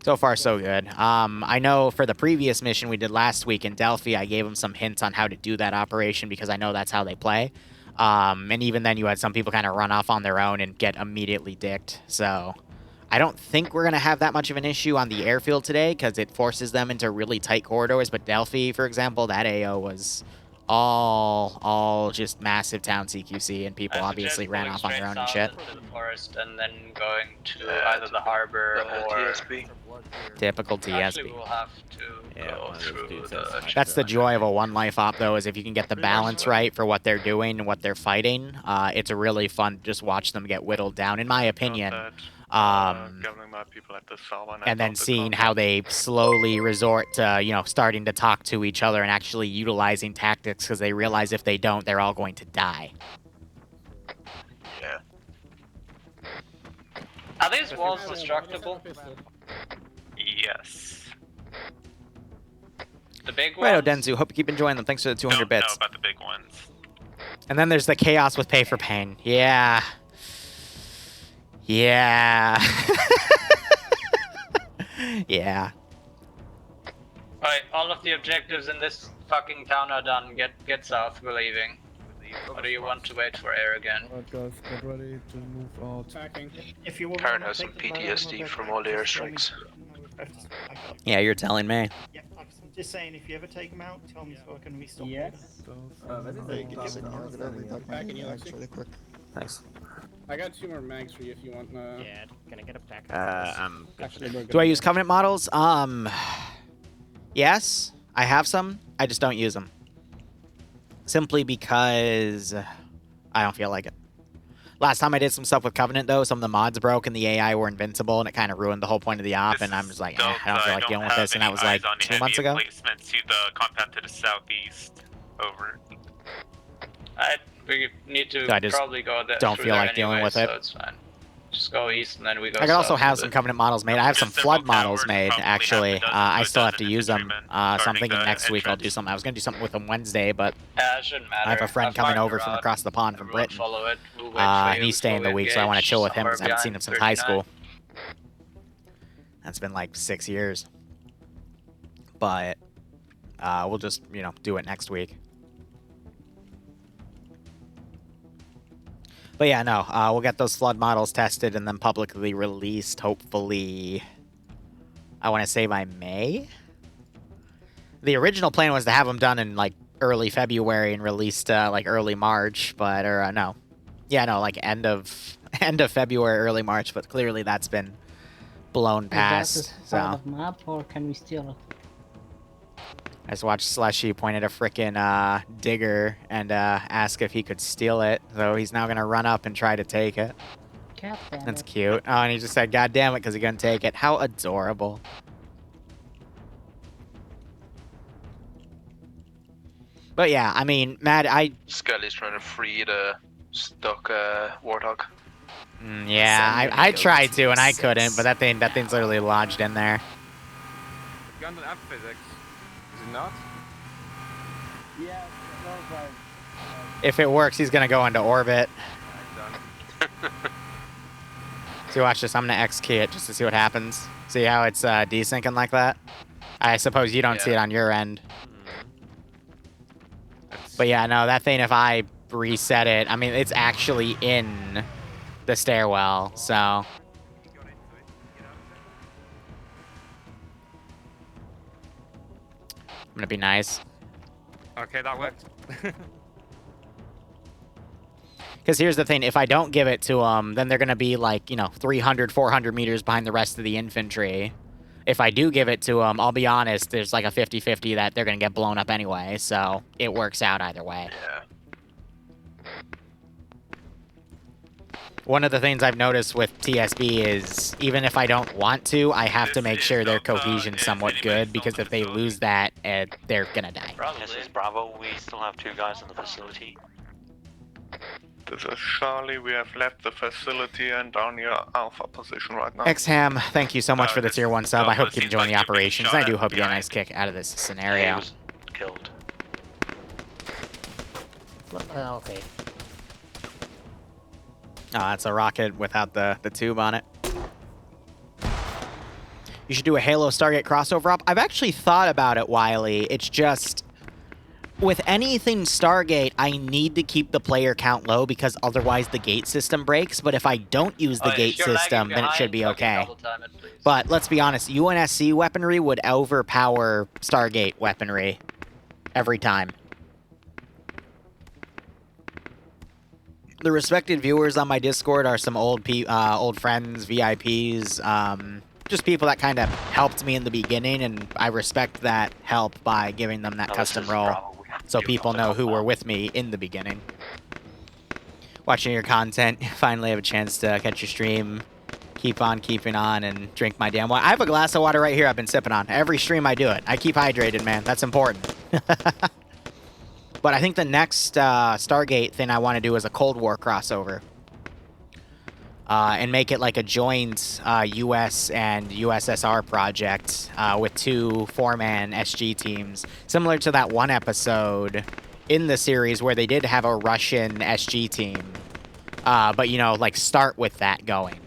So far, so good. I know for the previous mission we did last week in Delphi, I gave them some hints on how to do that operation because I know that's how they play. And even then, you had some people kind of run off on their own and get immediately dicked. So I don't think we're going to have that much of an issue on the airfield today because it forces them into really tight corridors. But Delphi, for example, that AO was all just massive town CQC, and people obviously ran off on their own and shit. To the forest and then going to either the harbor or TSB. Typical TSB. Actually, we'll have to go through the... That's the joy of a one life op, though, is if you can get the balance right for what they're doing and what they're fighting, it's a really fun to just watch them get whittled down, in my opinion. Gathering my people at the And then seeing how they slowly resort to, you know, starting to talk to each other and actually utilizing tactics because they realize if they don't, they're all going to die. Yeah. Are these walls destructible? Yes. The big ones? Righto, Denzu. Hope you keep enjoying them. Thanks for the 200 bits. Don't know about the big ones. And then there's the chaos with pay for pain. Yeah. Yeah. Yeah. Alright, all of the objectives in this fucking town are done. Get south, we're leaving. Or do you want to wait for air again? Guys, get ready to move out. If you want Karen has some PTSD from all the airstrikes. Yeah, you're telling me. Yeah, I'm just saying, if you ever take them out, tell me so I can restock. Yes. Really quick. Thanks. I got 2 more mags for you if you want. Yeah, can I get a pack? Do I use Covenant models? Yes, I have some. I just don't use them. Simply because I don't feel like it. Last time I did some stuff with Covenant, though, some of the mods broke and the AI were invincible, and it kind of ruined the whole point of the op, and I'm just like, I don't feel like dealing with this, and that was like 2 months ago. To the compound to the southeast. Over. We need to So I just probably go there. don't feel like dealing with it. So it's fine. Just go east and then we go I could also south have with some it. Covenant models made. I have some Flood models made, actually. I still have to use them. So I'm thinking next week I'll do something. I was going to do something with them Wednesday, but it shouldn't matter. I have a friend I've coming marked over the from route. across the pond from Everyone Britain. follow it. We'll wait for And you he's staying before the we week, so I want to engage chill with him somewhere because I haven't seen him since high 39. school. That's been like 6 years. But we'll just, you know, do it next week. But yeah, no, we'll get those flood models tested and then publicly released, hopefully, I want to say by May? The original plan was to have them done in, like, early February and released, like, early March, but, or, no. Yeah, no, like, end of February, early March, but clearly that's been blown past, so. Map, or can we steal it? I just watched Slushy point at a frickin' digger and ask if he could steal it. So he's now gonna run up and try to take it. That's cute. Oh, and he just said, "God damn it," because he couldn't take it. How adorable. But yeah, I mean, Matt, Skelly's trying to free the stuck Warthog. Yeah, I tried to and I couldn't, but that thing's literally lodged in there. Gun and physics. Is it not? Yeah, If it works, he's gonna go into orbit. So watch this. I'm gonna X key it just to see what happens. See how it's desyncing like that? I suppose you don't see it on your end. But yeah, no, that thing, if I reset it. I mean, it's actually in the stairwell, so. I'm gonna be nice. Okay, that worked. Because here's the thing, if I don't give it to them, then they're going to be like, 300, 400 meters behind the rest of the infantry. If I do give it to them, I'll be honest, there's like a 50-50 that they're going to get blown up anyway, so it works out either way. Yeah. One of the things I've noticed with TSB is, even if I don't want to, I have to make sure their cohesion's somewhat good, because if they lose that, they're going to die. This is Bravo, we still have 2 guys in the facility. This is Charlie, we have left the facility and down your Alpha position right now. X-Ham, thank you so much for the tier 1 sub. I hope you enjoy the operations. I do hope you get a nice kick out of this scenario. He was killed. Okay. Oh, that's a rocket without the tube on it. You should do a Halo Stargate crossover up. I've actually thought about it, Wiley. It's just, with anything Stargate, I need to keep the player count low because otherwise the gate system breaks. But if I don't use the gate system, then it should be okay. But let's be honest, UNSC weaponry would overpower Stargate weaponry every time. The respected viewers on my Discord are some old friends, VIPs, just people that kind of helped me in the beginning, and I respect that help by giving them that custom role, so people know who were with me in the beginning. Watching your content, finally have a chance to catch your stream, keep on keeping on, and drink my damn water. I have a glass of water right here I've been sipping on. Every stream I do it. I keep hydrated, man. That's important. But I think the next Stargate thing I want to do is a Cold War crossover. And make it like a joint US and USSR project with 2 4-man SG teams. Similar to that one episode in the series where they did have a Russian SG team. But, like start with that going.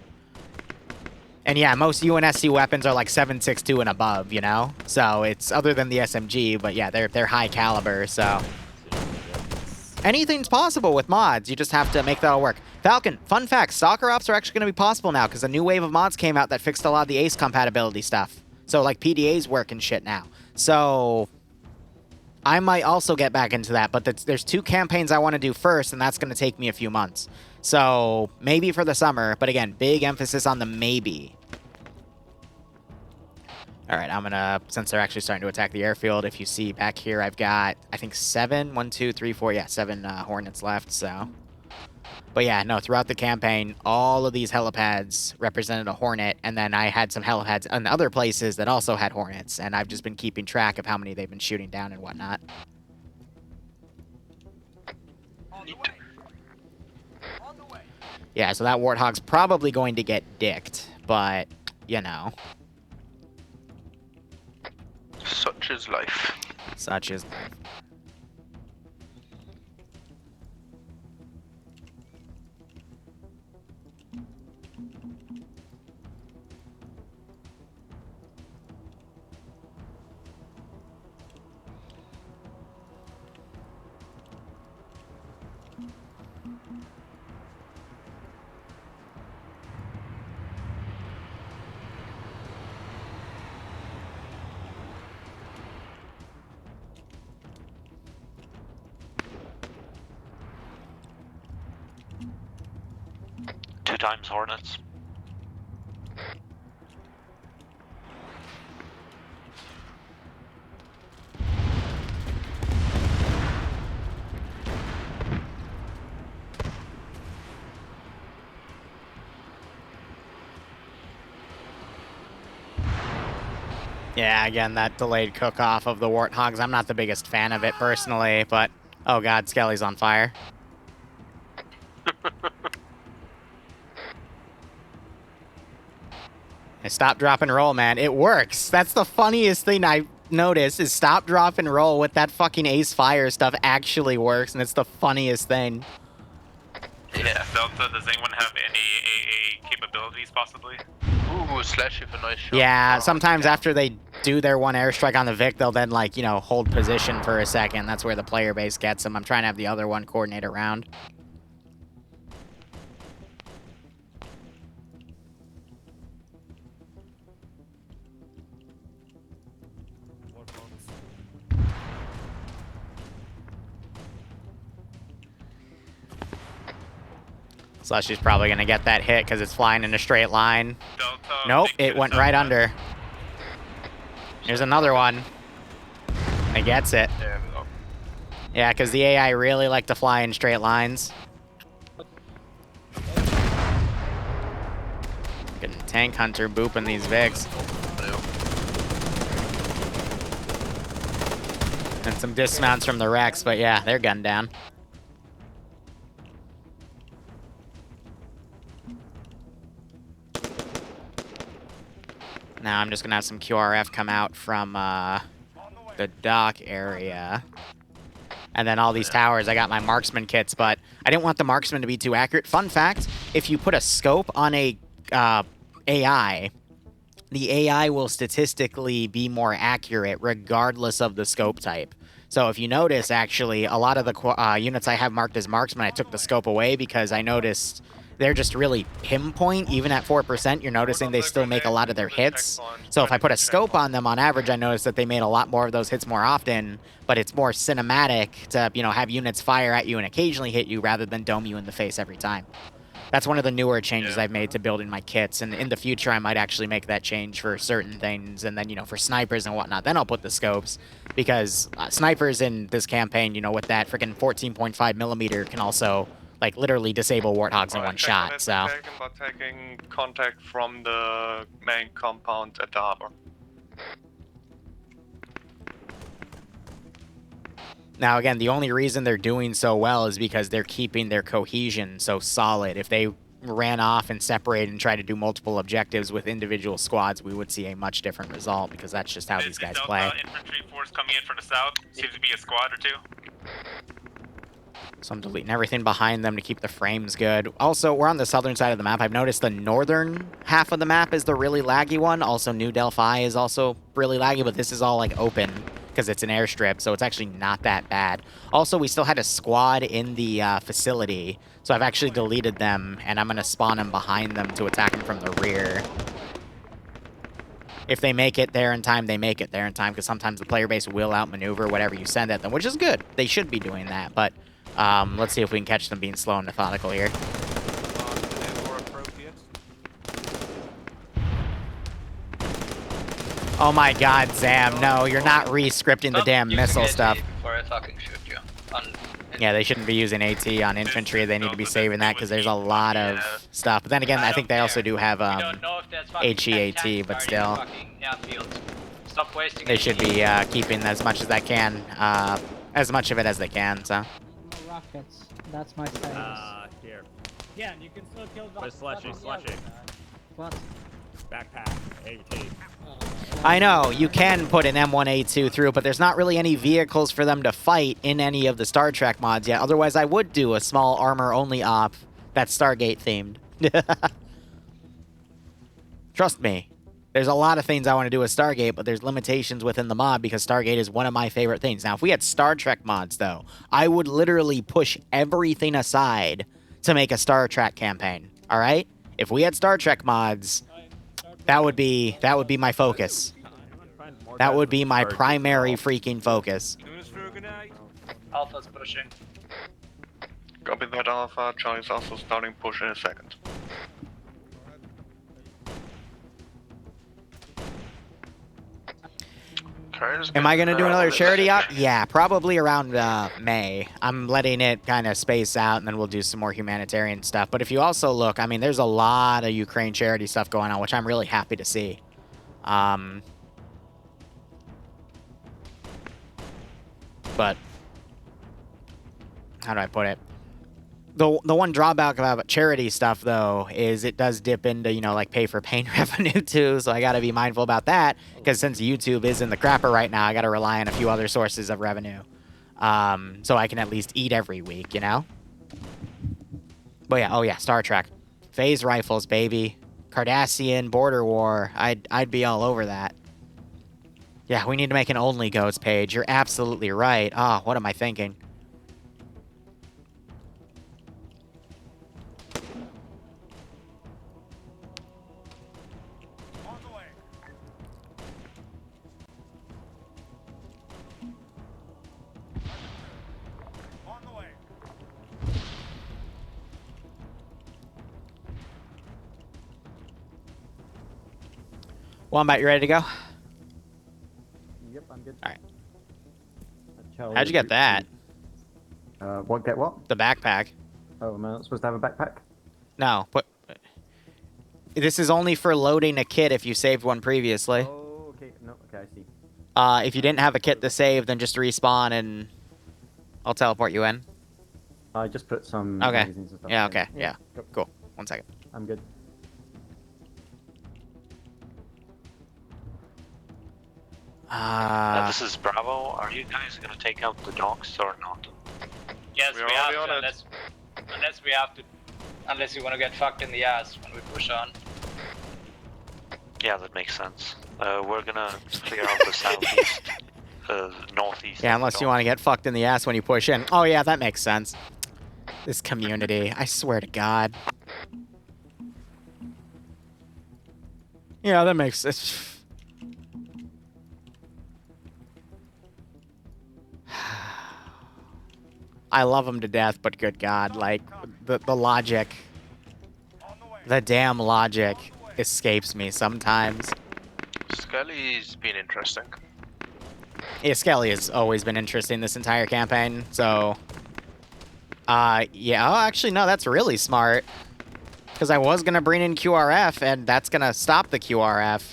And yeah, most UNSC weapons are like 7.62 and above, So it's other than the SMG, but yeah, they're high caliber, so. Anything's possible with mods. You just have to make that all work. Falcon, fun fact, Stalker Ops are actually going to be possible now because a new wave of mods came out that fixed a lot of the ACE compatibility stuff. So, like, PDAs work and shit now. So, I might also get back into that, but there's 2 campaigns I want to do first, and that's going to take me a few months. So, maybe for the summer, but again, big emphasis on the maybe. All right, I'm going to, since they're actually starting to attack the airfield, if you see back here, I've got, I think 7 Hornets left, so. But yeah, no, throughout the campaign, all of these helipads represented a Hornet, and then I had some helipads in other places that also had Hornets, and I've just been keeping track of how many they've been shooting down and whatnot. Yeah, so that Warthog's probably going to get dicked, but, Such is life. Such is life. Two times Hornets. Yeah, again, that delayed cook-off of the Warthogs. I'm not the biggest fan of it personally, but oh god, Skelly's on fire. Stop, drop, and roll, man. It works. That's the funniest thing I noticed is stop, drop, and roll with that fucking Ace Fire stuff actually works, and it's the funniest thing. Yeah. Delta, does anyone have any AA capabilities, possibly? Ooh, slash if a nice shot. Yeah, sometimes after they do their one airstrike on the Vic, they'll then, like, you know, hold position for a second. That's where the player base gets them. I'm trying to have the other one coordinate around. Slushy's probably going to get that hit because it's flying in a straight line. Nope, it went right under. Here's another one. And it gets it. Yeah, because the AI really like to fly in straight lines. Getting Tank Hunter booping these Vics. And some dismounts from the Rex, but yeah, they're gunned down. Now I'm just going to have some QRF come out from the dock area. And then all these towers, I got my marksman kits, but I didn't want the marksman to be too accurate. Fun fact, if you put a scope on a AI, the AI will statistically be more accurate regardless of the scope type. So if you notice, actually, a lot of the units I have marked as marksman, I took the scope away because I noticed they're just really pinpoint. Even at 4%, you're noticing they still make a lot of their hits. So if I put a scope on them, on average, I noticed that they made a lot more of those hits more often, but it's more cinematic to, you know, have units fire at you and occasionally hit you rather than dome you in the face every time. That's one of the newer changes I've made to building my kits, and in the future, I might actually make that change for certain things, and then, you know, for snipers and whatnot, then I'll put the scopes, because snipers in this campaign, you know, with that freaking 14.5 millimeter can also, like, literally disable warthogs in one shot, so. Taking contact from the main compound at the harbor. Now, again, the only reason they're doing so well is because they're keeping their cohesion so solid. If they ran off and separated and tried to do multiple objectives with individual squads, we would see a much different result, because that's just how these guys play. Infantry force coming in from the south. Seems to be a squad or two. So I'm deleting everything behind them to keep the frames good. Also, we're on the southern side of the map. I've noticed the northern half of the map is the really laggy one. Also, New Delphi is also really laggy, but this is all, like, open because it's an airstrip, so it's actually not that bad. Also, we still had a squad in the facility, so I've actually deleted them, and I'm going to spawn them behind them to attack them from the rear. If they make it there in time, they make it there in time, because sometimes the player base will outmaneuver whatever you send at them, which is good. They should be doing that, but let's see if we can catch them being slow and methodical here. Oh my god, Zam, no, you're not re-scripting the damn missile stuff. Before I fucking shoot you. Yeah, they shouldn't be using AT on infantry. They need to be saving that because there's a lot of stuff. But then again, I think they also do have HEAT, but still. Stop wasting. They should be keeping as much as they can, as much of it as they can, so. Rockets. That's my status. Here. Yeah, and you can still kill the Slushy. What? Backpack. AT. I know, you can put an M1A2 through, but there's not really any vehicles for them to fight in any of the Star Trek mods yet. Otherwise, I would do a small armor-only op that's Stargate themed. Trust me. There's a lot of things I want to do with Stargate, but there's limitations within the mod because Stargate is one of my favorite things. Now, if we had Star Trek mods, though, I would literally push everything aside to make a Star Trek campaign, all right? If we had Star Trek mods, that would be my focus. That would be my primary freaking focus. Alpha's pushing. Copy that, Alpha. Charlie's also starting push in a second. Am I going to do another charity op? Yeah, probably around May. I'm letting it kind of space out, and then we'll do some more humanitarian stuff. But if you also look, I mean, there's a lot of Ukraine charity stuff going on, which I'm really happy to see. But how do I put it? The one drawback about charity stuff, though, is it does dip into, you know, like pay-for-pain revenue, too, so I gotta be mindful about that, because since YouTube is in the crapper right now, I gotta rely on a few other sources of revenue, so I can at least eat every week, you know? But yeah, oh yeah, Star Trek. Phase rifles, baby. Cardassian, border war, I'd be all over that. Yeah, we need to make an only goats page. You're absolutely right. Ah, what am I thinking? Wombat, you ready to go? Yep, I'm good. All right. How'd you get that? What, get what? The backpack. Oh, am I not supposed to have a backpack? No, but this is only for loading a kit if you saved one previously. Oh, okay. No, okay, I see. If you didn't have a kit to save, then just respawn and I'll teleport you in. I just put some Okay. magazines and stuff Yeah, in. okay. Yeah. Cool. 1 second. I'm good. This is Bravo. Are you guys gonna take out the docks or not? Yes, we have to, unless we have to, unless you want to get fucked in the ass when we push on. Yeah, that makes sense. We're gonna clear out the southeast, northeast. Yeah, unless you want to get fucked in the ass when you push in. Oh, yeah, that makes sense. This community, I swear to God. Yeah, that makes sense. I love them to death, but good God, like, the logic, the damn logic escapes me sometimes. Skelly's been interesting. Yeah, Skelly has always been interesting this entire campaign, so... yeah, oh, actually, no, that's really smart. Because I was going to bring in QRF, and that's going to stop the QRF.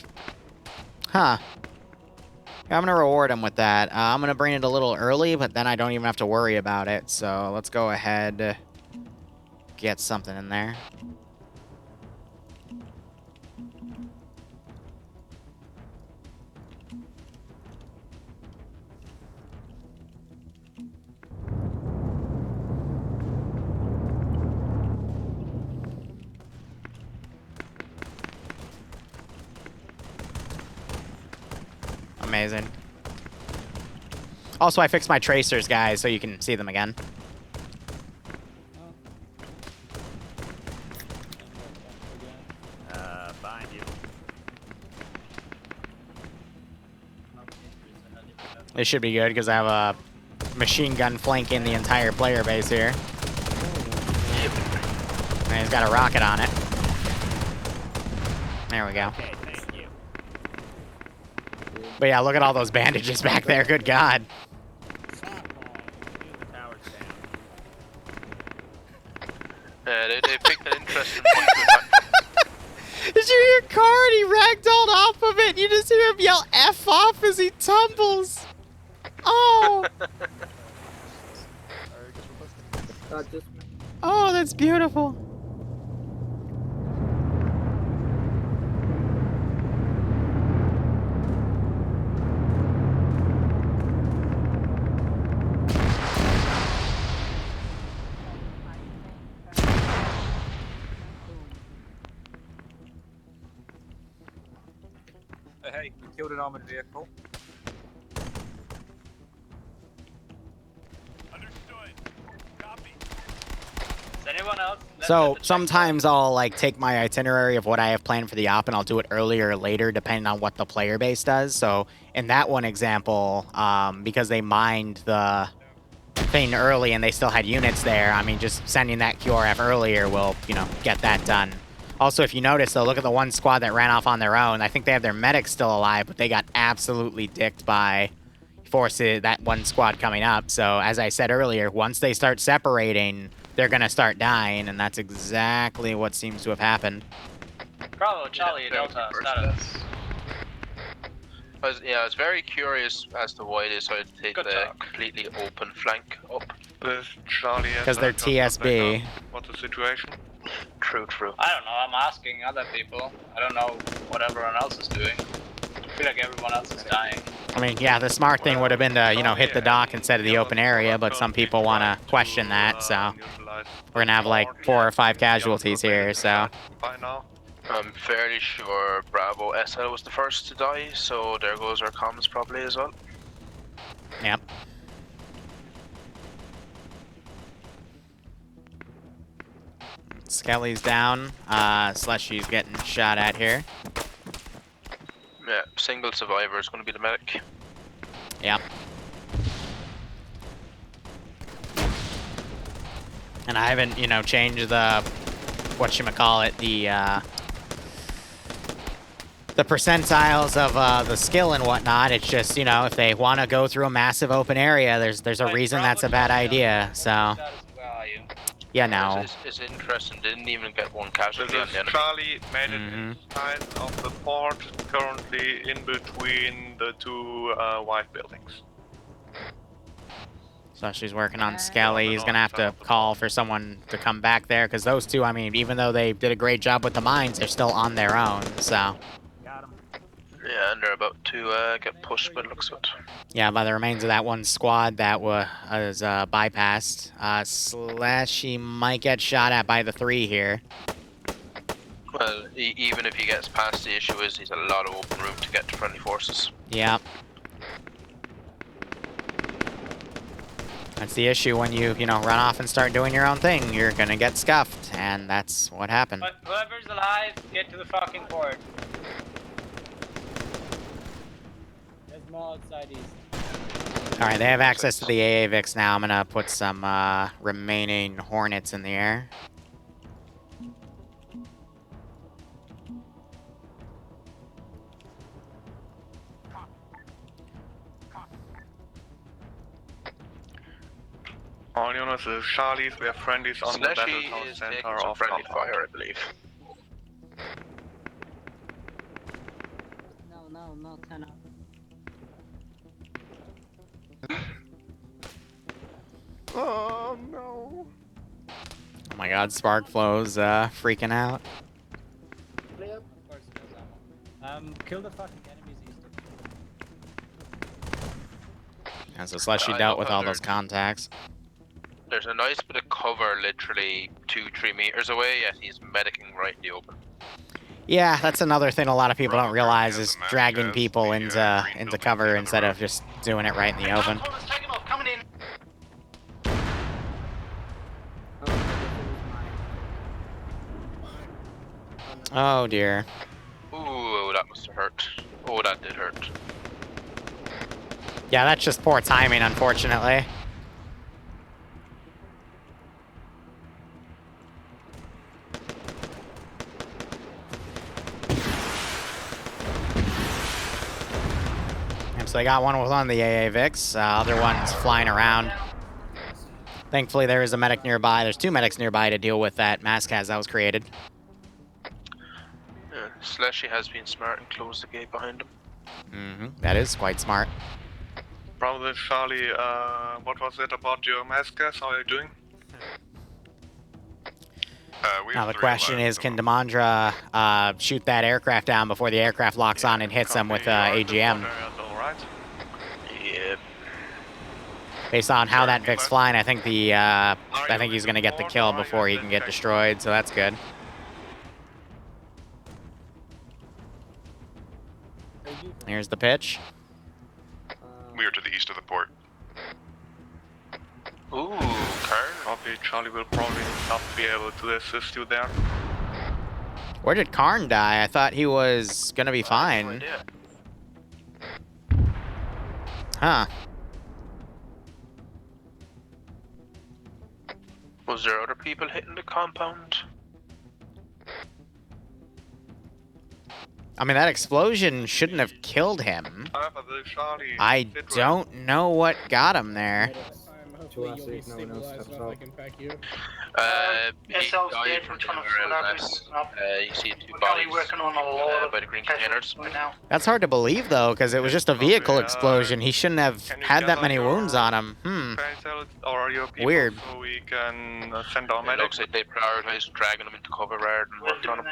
Huh. I'm going to reward him with that. I'm going to bring it a little early, but then I don't even have to worry about it. So let's go ahead, get something in there. Amazing. Also, I fixed my tracers, guys, so you can see them again. Behind you. It should be good, because I have a machine gun flanking the entire player base here. And he's got a rocket on it. There we go. But yeah, look at all those bandages back there. Good God. They picked an interesting point with that. Did you hear Card? He ragdolled off of it. You just hear him yell F off as he tumbles. Oh. Oh, that's beautiful. Hey, we killed an armored vehicle. Is anyone else? So sometimes I'll like take my itinerary of what I have planned for the op and I'll do it earlier or later depending on what the player base does. So in that one example, because they mined the thing early and they still had units there, I mean, just sending that QRF earlier will, you know, get that done. Also, if you notice, though, look at the one squad that ran off on their own. I think they have their medics still alive, but they got absolutely dicked by forces, that one squad coming up. So, as I said earlier, once they start separating, they're going to start dying, and that's exactly what seems to have happened. Bravo, Charlie, Delta, status. Yeah, I was very curious as to why they decided to take the completely open flank up. With Charlie because they're TSB. What's the situation? True. I don't know, I'm asking other people. I don't know what everyone else is doing. I feel like everyone else is dying. I mean, yeah, the smart thing would have been to, you know, hit the dock instead of the open area, but some people want to question that, so we're going to have like 4 or 5 casualties here, so. By now. I'm fairly sure Bravo SL was the first to die, so there goes our comms probably as well. Yep. Skelly's down. Slushy's getting shot at here. Yeah, single survivor is going to be the medic. Yep. And I haven't, you know, changed the whatchamacallit, the percentiles of the skill and whatnot. It's just, you know, if they want to go through a massive open area, there's a reason that's a bad idea. So yeah, no. It's interesting. Didn't even get one casualty on the enemy. Charlie made it inside of the port, currently in between the two white buildings. So she's working on Skelly. He's going to have to call for someone to come back there, because those two, I mean, even though they did a great job with the mines, they're still on their own, so. Yeah, and they're about to get pushed by the looks of it. Yeah, by the remains of that one squad that was bypassed. Slashy might get shot at by the 3 here. Well, even if he gets past, the issue is he's a lot of open room to get to friendly forces. Yeah. That's the issue when you know, run off and start doing your own thing. You're gonna get scuffed, and that's what happened. But whoever's alive, get to the fucking port. There's more outside east. Alright, they have access to the AA Vix now. I'm gonna put some remaining Hornets in the air. All units is Charlies, we have friendlies on the Slashy battle is center taking some of friendly compound. fire, I believe. No, 10 up. Oh no. Oh my god, Sparkflow's freaking out. Kill the fucking enemies east. And so Slushy dealt with all those contacts. There's a nice bit of cover literally 2-3 meters away, yet he's medicing right in the open. Yeah, that's another thing a lot of people don't realize is dragging people into cover instead of just doing it right in the open. Oh dear. Ooh, that must have hurt. Oh, that did hurt. Yeah, that's just poor timing, unfortunately. And so they got one on the AA Vix, other one's flying around. Thankfully, there is a medic nearby. There's 2 medics nearby to deal with that mass cast that was created. Yeah, Slashy has been smart and closed the gate behind him. That is quite smart. Brother Charlie, what was it about your mass gas? How are you doing? Now the question is, can Demandra shoot that aircraft down before the aircraft locks on and hits them with AGM? Yeah. Based on how that Vic's flying, I think he's gonna get the kill before he can get destroyed, so that's good. Here's the pitch. We are to the east of the port. Ooh, Karn. Copy, Charlie will probably not be able to assist you there. Where did Karn die? I thought he was gonna be fine. Huh. Was there other people hitting the compound? I mean, that explosion shouldn't have killed him. I don't know what got him there. To us, if no one else steps up. He died from LMS. You see 2 bodies by the green containers. That's hard to believe, though, because it was just a vehicle explosion. He shouldn't have had that many wounds on him. Weird. So we can send our It medics. looks like they prioritized dragging them into cover rather than working on them.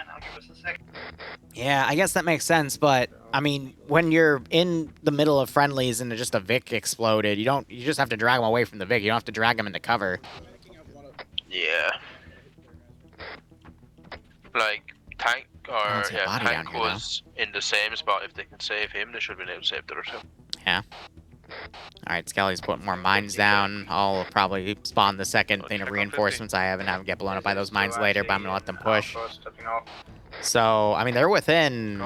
Yeah, I guess that makes sense, but I mean, when you're in the middle of friendlies and just a Vic exploded, you just have to drag them away from the Vic. You don't have to drag them into cover. Yeah. Like, Tank see a body down Tank here, was in the same spot. If they can save him, they should have been able to save the other two. Yeah. Alright, Skelly's putting more mines down. I'll probably spawn the second thing of reinforcements I have and have them get blown up by those mines later, but I'm going to let them push. So, I mean, they're within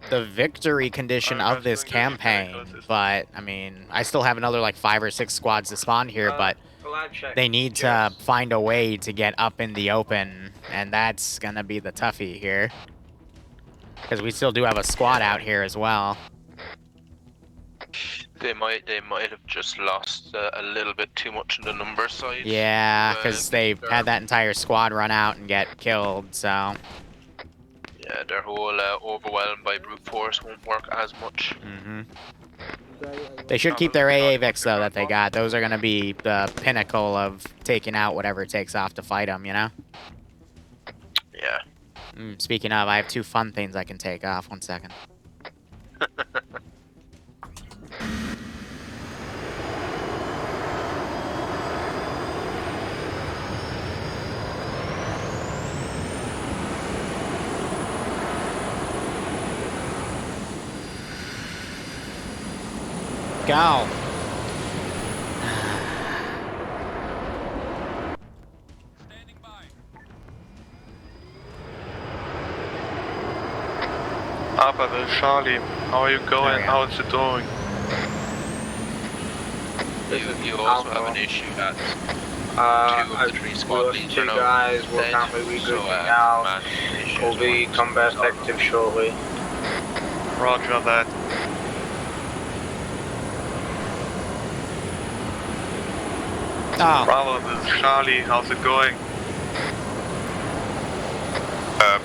the victory condition of this campaign, but, I mean, I still have another, like, 5 or 6 squads to spawn here, but they need to find a way to get up in the open, and that's going to be the toughie here. Because we still do have a squad out here as well. They might have just lost a little bit too much on the number side. Yeah, because they had that entire squad run out and get killed, so... Yeah, their whole overwhelmed by brute force won't work as much. They should keep their AA Vics, though, that they got. Those are going to be the pinnacle of taking out whatever it takes off to fight them, you know? Yeah. Speaking of, I have 2 fun things I can take off. 1 second. Go. Upper the Charlie, how are you going? How is it doing? You also have an issue that 2 of the 3 squad leads two guys will currently regrouping now. Will be combat active shortly. Roger that. Bravo, this is Charlie, how's it going?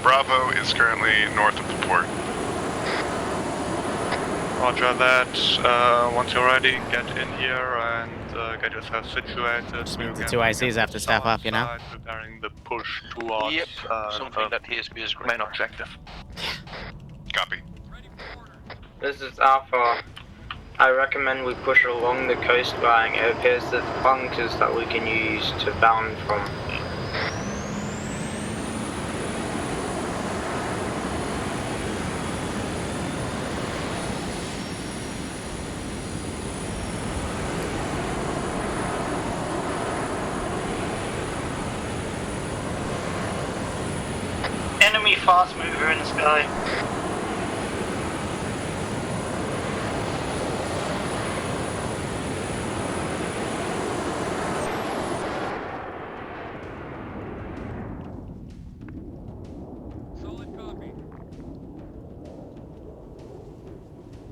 Bravo is currently north of the port. Roger that. Once you're ready, get in here and get yourself situated. Just means the 2 ICs have to step up, you know? Preparing the push towards something that TSB is main objective. Copy. This is Alpha. I recommend we push along the coastline. It appears that the bunkers that we can use to bound from. Enemy fast mover in the sky.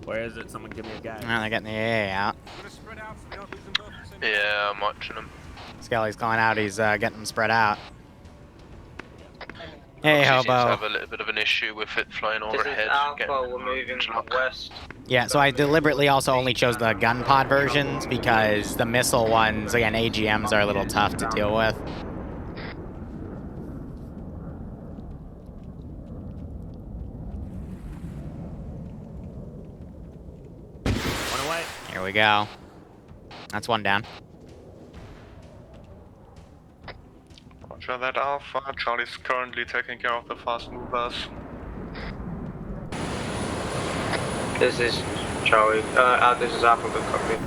Where is it? Someone give me a guy. They're getting the AA out. Yeah, I'm watching him. Skelly's calling out, he's getting them spread out. Hey, Seems to Hobo. have a little bit of an issue with it flying overhead. This is Alpha, we're moving west. Yeah, so I deliberately also only chose the gun pod versions because the missile ones, again, AGMs are a little tough to deal with. One away. Here we go. That's 1 down. Roger that, Alpha. Charlie's currently taking care of the fast movers. This is Charlie. This is Alpha, good copy.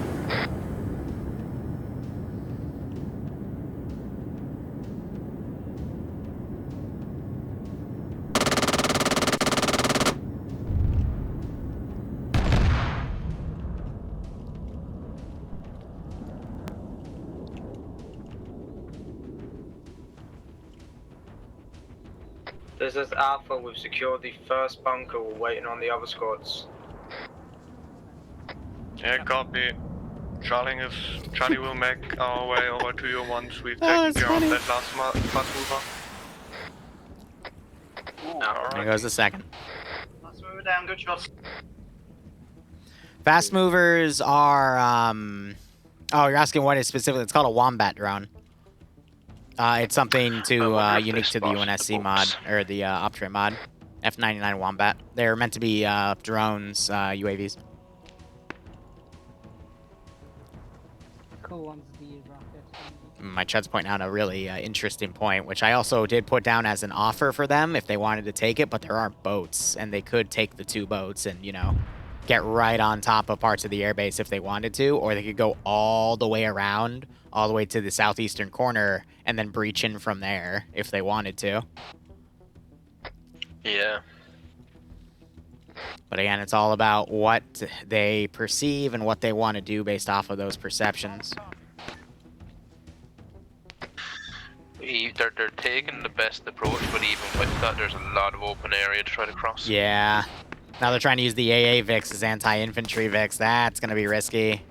This is Alpha, we've secured the first bunker, we're waiting on the other squads. Yeah, copy. Charlie will make our way over to you once we've taken care of that last fast mover. There goes the second. Let's move it down, good shots. Fast movers are, oh, you're asking what is specifically? It's called a Wombat drone. It's something to unique to the UNSC mod, or the Optray mod. F-99 Wombat. They're meant to be drones, UAVs. Cool one's the rocket. my chat's pointing out a really interesting point, which I also did put down as an offer for them if they wanted to take it, but there aren't boats, and they could take the 2 boats and, you know, get right on top of parts of the airbase if they wanted to, or they could go all the way around, all the way to the southeastern corner, and then breach in from there if they wanted to. Yeah. But again, it's all about what they perceive and what they want to do based off of those perceptions. They're taking the best approach, but even with that, there's a lot of open area to try to cross. Yeah. Now they're trying to use the AA Vix as anti-infantry Vix. That's going to be risky.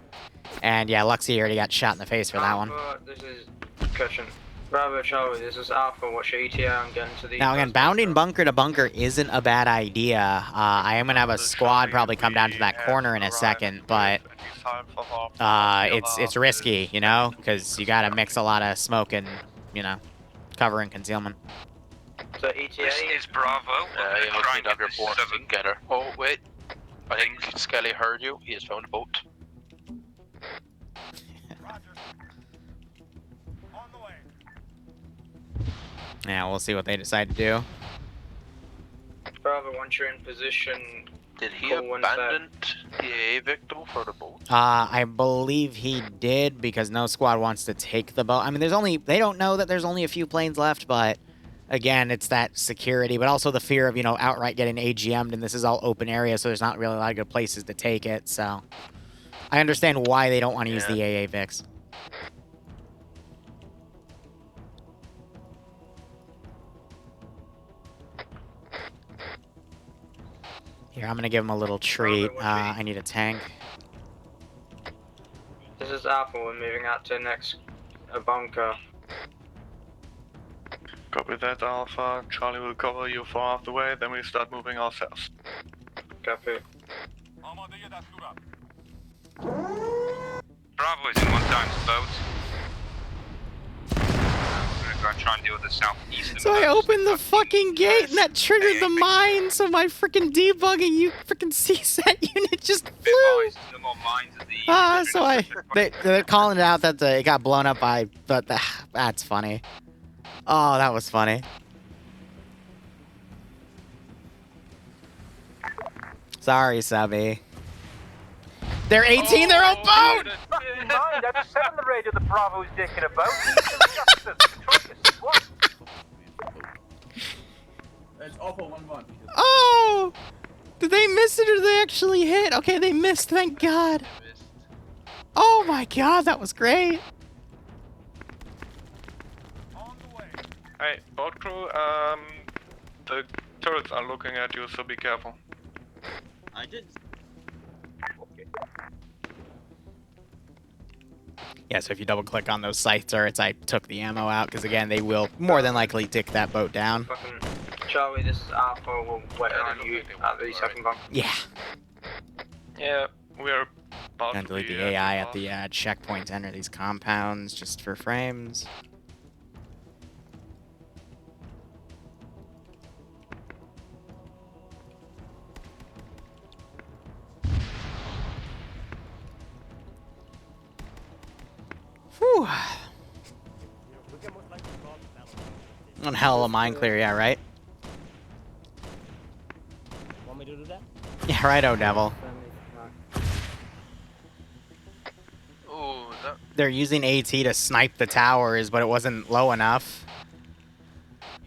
And yeah, Luxie already got shot in the face for that one. This is Cushion. Bravo Charlie, this is Alpha. What's your ETA? I'm getting to the... Now again, bounding bunker to bunker isn't a bad idea. I am going to have a squad probably come down to that corner in a second, but it's risky, you know, because you got to mix a lot of smoke and, you know, cover and concealment. So ETA This is Bravo. You try and have your board together. Oh wait, I think Skelly heard you. He has found a boat. Yeah, we'll see what they decide to do. Bravo, once you're in position... Did he abandon the AA Victim for the boat? I believe he did, because no squad wants to take the boat. I mean, they don't know that there's only a few planes left, but again, it's that security, but also the fear of, you know, outright getting AGM'd, and this is all open area, so there's not really a lot of good places to take it, so I understand why they don't want to use the AA Vix. Here, I'm going to give him a little treat. I need a tank. This is Alpha. We're moving out to the next bunker. Copy that, Alpha. Charlie will cover you for half the way, then we start moving ourselves. Copy. Bravo is in 1 times boat. We're gonna try and deal with the southeast. So I opened the fucking gate and that triggered the mine, so my freaking debugging freaking CSAT unit just flew. So they're calling it out that it got blown up by, but that's funny. Oh, that was funny. Sorry, Subby. They're 18, they're on boat! Mind, I just said on the radio the Bravo's dicking about. It's awful 1-1. Oh! Did they miss it or did they actually hit? Okay, they missed, thank God. Oh my God, that was great. Hey, boat crew, the turrets are looking at you, so be careful. I did. Yeah, so if you double click on those sight turrets, I took the ammo out, because again, they will more than likely dick that boat down. Charlie, this is Alpha. We'll wait on you at the second bunker. Yeah. Yeah, we're about And delete the AI at the checkpoint to enter these compounds just for frames. Whew. One hell of a mine clear, yeah, right? Want me to do that? Yeah, right, oh devil. They're using AT to snipe the towers, but it wasn't low enough.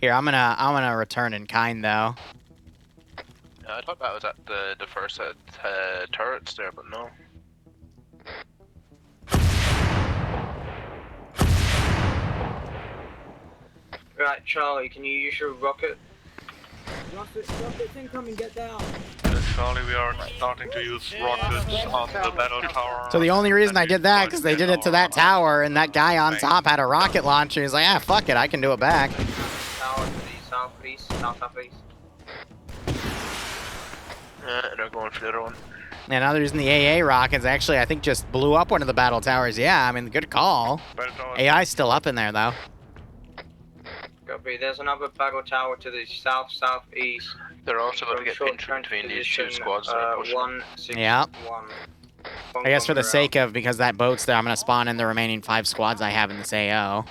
Here, I'm gonna return in kind though. I thought that was at the first turrets there, but no. Right, Charlie, can you use your rocket? Rockets incoming, get down. Charlie, we are starting to use rockets on the battle tower. So the only reason I did that, because they did it to that tower, and that guy on top had a rocket launcher. He's like, ah, fuck it, I can do it back. Tower to the southeast, southeast. They're going for the other one. And now they're using the AA rockets. Actually, I think just blew up one of the battle towers. Yeah, I mean, good call. AI's still up in there, though. Copy. There's another battle tower to the southeast. They're also going to get pinched between these two squads that are pushing. 161. Yeah. I guess for the sake of, because that boat's there, I'm gonna spawn in the remaining 5 squads I have in this AO.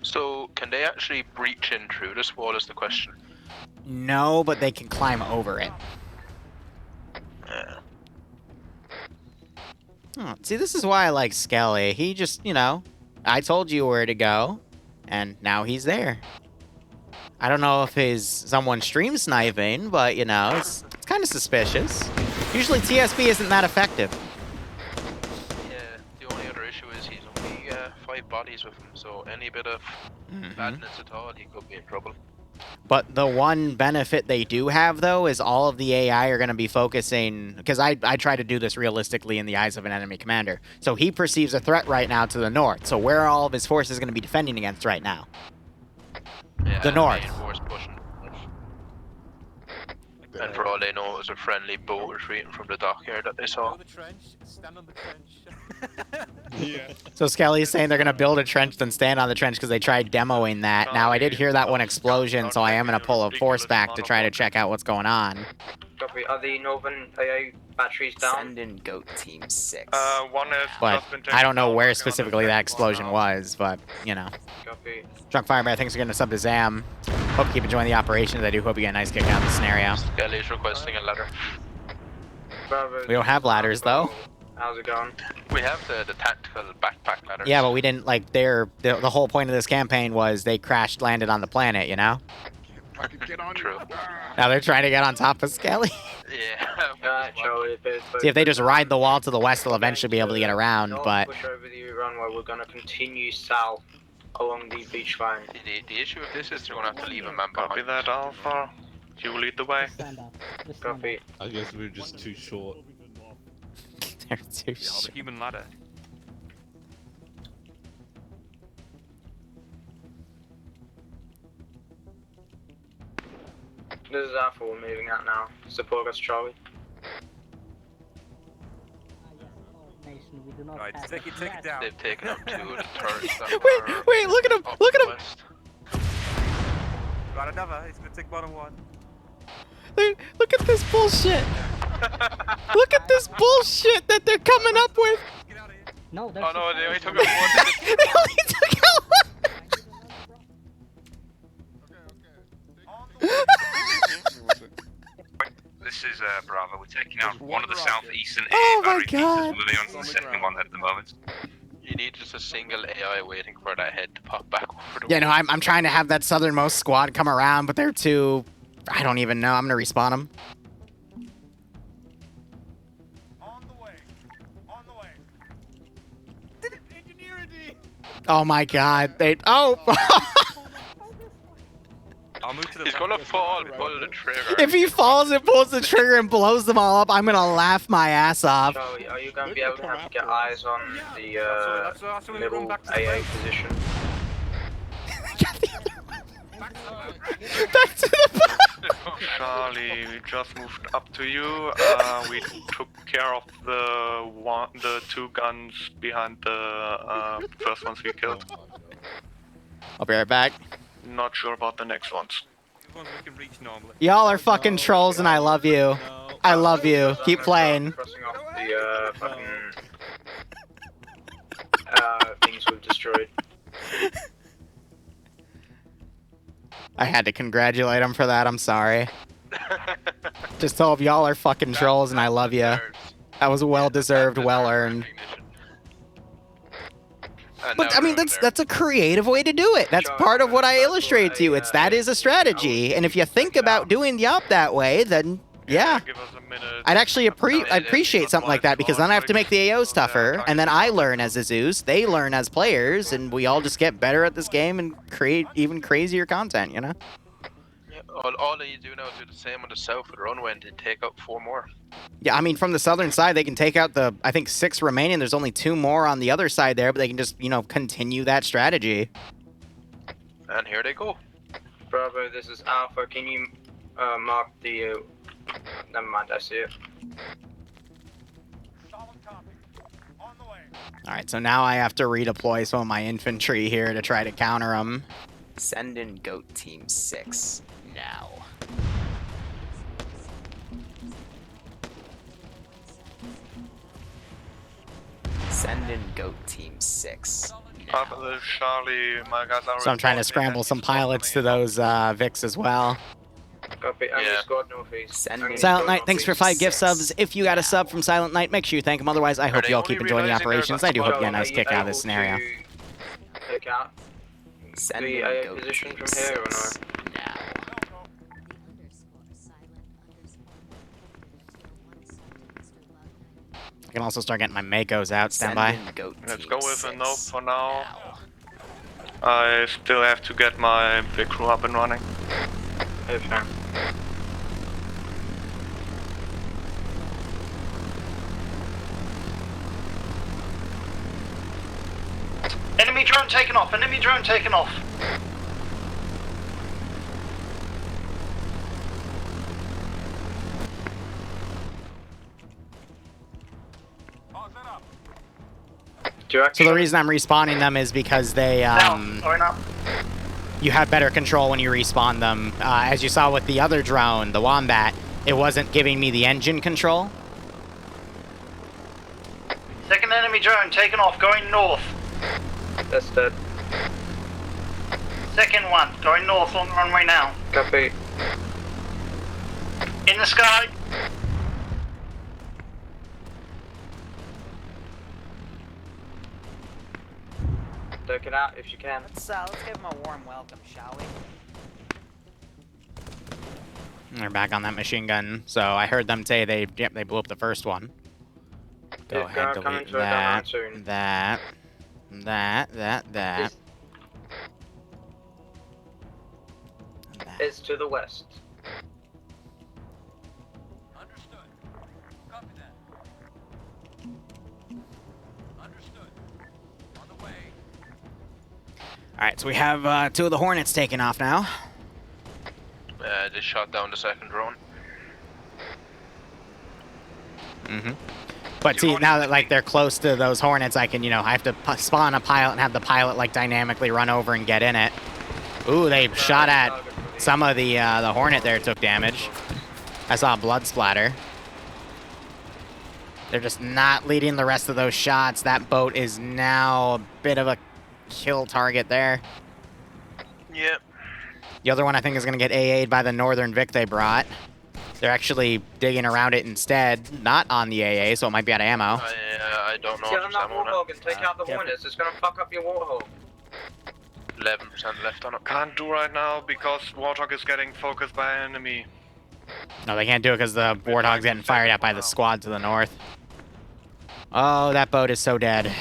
So, can they actually breach in through this wall is the question. No, but they can climb over it. Yeah. Oh, see, this is why I like Skelly. He just, you know, I told you where to go, and now he's there. I don't know if he's someone stream sniping, but, you know, it's kind of suspicious. Usually TSB isn't that effective. Yeah, the only other issue is he's only 5 bodies with him, so any bit of badness at all, he could be in trouble. But the one benefit they do have, though, is all of the AI are going to be focusing... Because I try to do this realistically in the eyes of an enemy commander. So he perceives a threat right now to the north. So where are all of his forces going to be defending against right now? Yeah, the north. And for all they know, it was a friendly boat retreating from the dockyard that they saw. Stand on the trench. Yeah. So Skelly's saying they're going to build a trench, then stand on the trench because they tried demoing that. Now, I did hear that one explosion, so I am going to pull a force back to try to check out what's going on. Copy. Are the northern AA batteries down? Send in Goat Team 6. One is But I don't know where specifically that explosion was, but, you know. Copy. Drunk Firebear, thanks for getting a sub to Zam. Hope you keep enjoying the operations. I do hope you get a nice kick out of the scenario. Skelly's requesting a ladder. We don't have ladders, though. How's it going? We have the tactical backpack ladders. Yeah, but we didn't, like, the whole point of this campaign was they crashed landed on the planet, you know? True. Now they're trying to get on top of Skelly. Yeah. See, if they just ride the wall to the west, they'll eventually be able to get around, but... Push over the runway, we're going to continue south along the beach line. The issue with this is they're going to have to leave a man behind. Copy that, Alpha. You lead the way. Copy. I guess we're just too short. They're too short. The human ladder. This is Alpha, we're moving out now. Support us, Charlie. Right, take it down. They've taken out 2 of the turrets. Wait, look at him! Look at him! Got another, he's gonna take bottom 1. Look at this bullshit! Look at this bullshit that they're coming up with! No, oh no, they only took out 1. They only took out 1! This is Bravo. We're taking out one of the southeastern Oh my battery pieces. God. We're moving on to the second one at the moment. You need just a single AI waiting for that head to pop back over the Yeah, no, I'm trying to have that southernmost squad come around, but they're too... I don't even know. I'm gonna respawn them. On the way. On the way. Oh my God, they... Oh! I'll move to the He's gonna fall, pull the trigger. If he falls and pulls the trigger and blows them all up, I'm gonna laugh my ass off. Charlie, are you going to be able to get eyes on the middle AA position? Back to the Charlie, we just moved up to you. We took care of the 2 guns behind the first ones we killed. I'll be right back. Not sure about the next ones. Y'all are fucking trolls and I love you. I love you. Keep playing. Crossing off the things we've destroyed. I had to congratulate him for that. I'm sorry. Just told y'all are fucking trolls and I love you. That was well deserved, well earned. But I mean, that's a creative way to do it. That's part of what I illustrate to you. That is a strategy, and if you think about doing the op that way, then yeah, I'd actually appreciate something like that because then I have to make the AOs tougher, and then I learn as a Zeus, they learn as players, and we all just get better at this game and create even crazier content, you know? Yeah, all you do now is do the same on the south with the runway and then take out 4 more. Yeah, I mean, from the southern side, they can take out the, I think, 6 remaining. There's only 2 more on the other side there, but they can just, you know, continue that strategy. And here they go. Bravo, this is Alpha. Can you mark the... never mind, I see it. Alright, so now I have to redeploy some of my infantry here to try to counter them. Send in Goat Team 6 now. Send in Goat Team 6. Papa Charlie, my guys are So I'm trying to scramble some pilots to those Vics as well. Copy. Yeah. Squad northeast. Silent Knight, thanks for 5 gift subs. If you got a sub from Silent Knight, make sure you thank him. Otherwise, I hope you all keep enjoying the operations. I do hope you get a nice kick out of this scenario. Take out Send the in AA Goat position Team from here or no? 6. I can also start getting my Makos out. Stand by. Let's go with a no for now. I still have to get my big crew up and running. Okay. Enemy drone taken off. Enemy drone taken off. So the reason I'm respawning them is because they, you have better control when you respawn them. As you saw with the other drone, the Wombat, it wasn't giving me the engine control. Second enemy drone taken off, going north. That's dead. Second one, going north on the runway now. Copy. In the sky. Take it out if you can. Let's give him a warm welcome, shall we? They're back on that machine gun. So I heard them say they blew up the first one. Go ahead, delete that. That. It's to the west. Alright, so we have 2 of the Hornets taken off now. Just shot down the second drone. But see, now that like they're close to those Hornets, I can, I have to spawn a pilot and have the pilot like dynamically run over and get in it. Ooh, they shot at some of the Hornet there, took damage. I saw a blood splatter. They're just not leading the rest of those shots. That boat is now a bit of a kill target there. Yep. The other one I think is going to get AA'd by the Northern Vic they brought. They're actually digging around it instead, not on the AA, so it might be out of ammo. I don't know. Get on that warthog and take out the Hornets. It's gonna fuck up your warthog. 11% left on it. Can't do right now because Warthog is getting focused by an enemy. No, they can't do it because the Warthog's getting fired at by the squad to the north. Oh, that boat is so dead.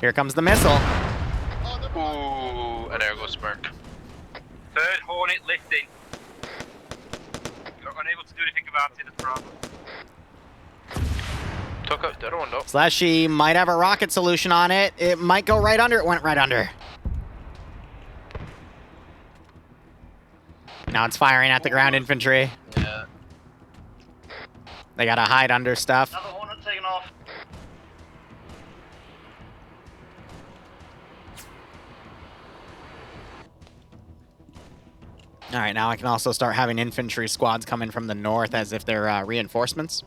Here comes the missile. Ooh, and there goes Smirk. Third Hornet lifting. You're unable to do anything about it at Bravo. Took out the other one though. Slashy might have a rocket solution on it. It might go right under. It went right under. Now it's firing at the ground infantry. Yeah. They gotta hide under stuff. Another Hornet taken off. Alright, now I can also start having infantry squads coming from the north as if they're reinforcements.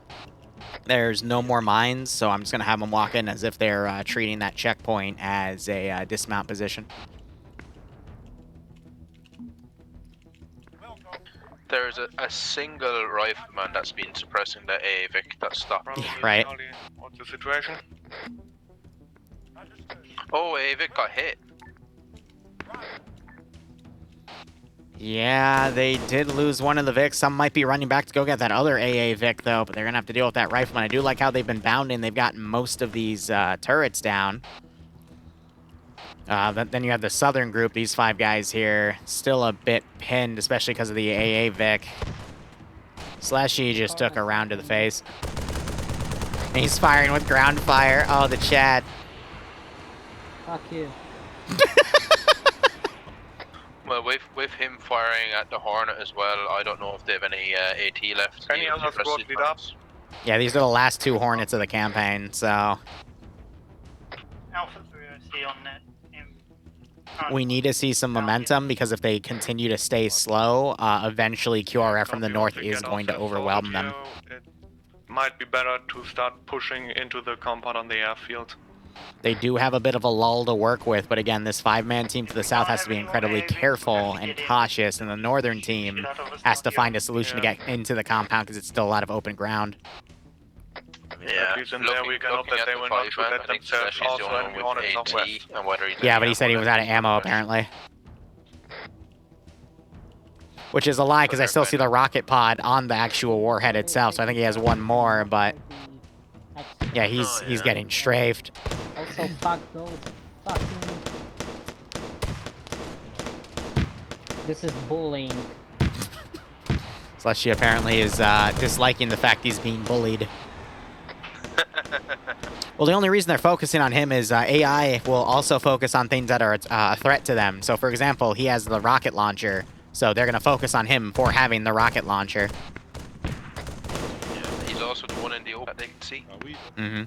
There's no more mines, so I'm just going to have them walk in as if they're treating that checkpoint as a dismount position. There's a single rifleman that's been suppressing the AVIC that stopped. Yeah, right. What's the situation? Oh, AVIC got hit. Yeah, they did lose one of the Vics. Some might be running back to go get that other AA Vic, though, but they're going to have to deal with that rifleman. I do like how they've been bounding. They've gotten most of these turrets down. Then you have the southern group, these 5 guys here, still a bit pinned, especially because of the AA Vic. Slashy just took a round to the face. He's firing with ground fire. Oh, the chat. Fuck you. Well, with him firing at the Hornet as well, I don't know if they have any AT left. Any other squad lead up? Yeah, these are the last 2 Hornets of the campaign, so... Alpha 3OC on net. We need to see some momentum, because if they continue to stay slow, eventually QRF from the north is going to overwhelm them. might be better to start pushing into the compound on the airfield. They do have a bit of a lull to work with, but again, this 5-man team to the south has to be incredibly careful and cautious, and the northern team has to find a solution to get into the compound because it's still a lot of open ground. Yeah, At least in there we can hope that they will not shoot at themselves also and on it northwest. Yeah, but he said he was out of ammo apparently. Which is a lie because I still see the rocket pod on the actual warhead itself, so I think he has one more, but yeah, he's getting strafed. Also, fuck those fucking... This is bullying. Slushy apparently is disliking the fact he's being bullied. Well, the only reason they're focusing on him is AI will also focus on things that are a threat to them. So, for example, he has the rocket launcher, so they're going to focus on him for having the rocket launcher. Yeah, he's also the one in the open that they can see. Mm-hmm.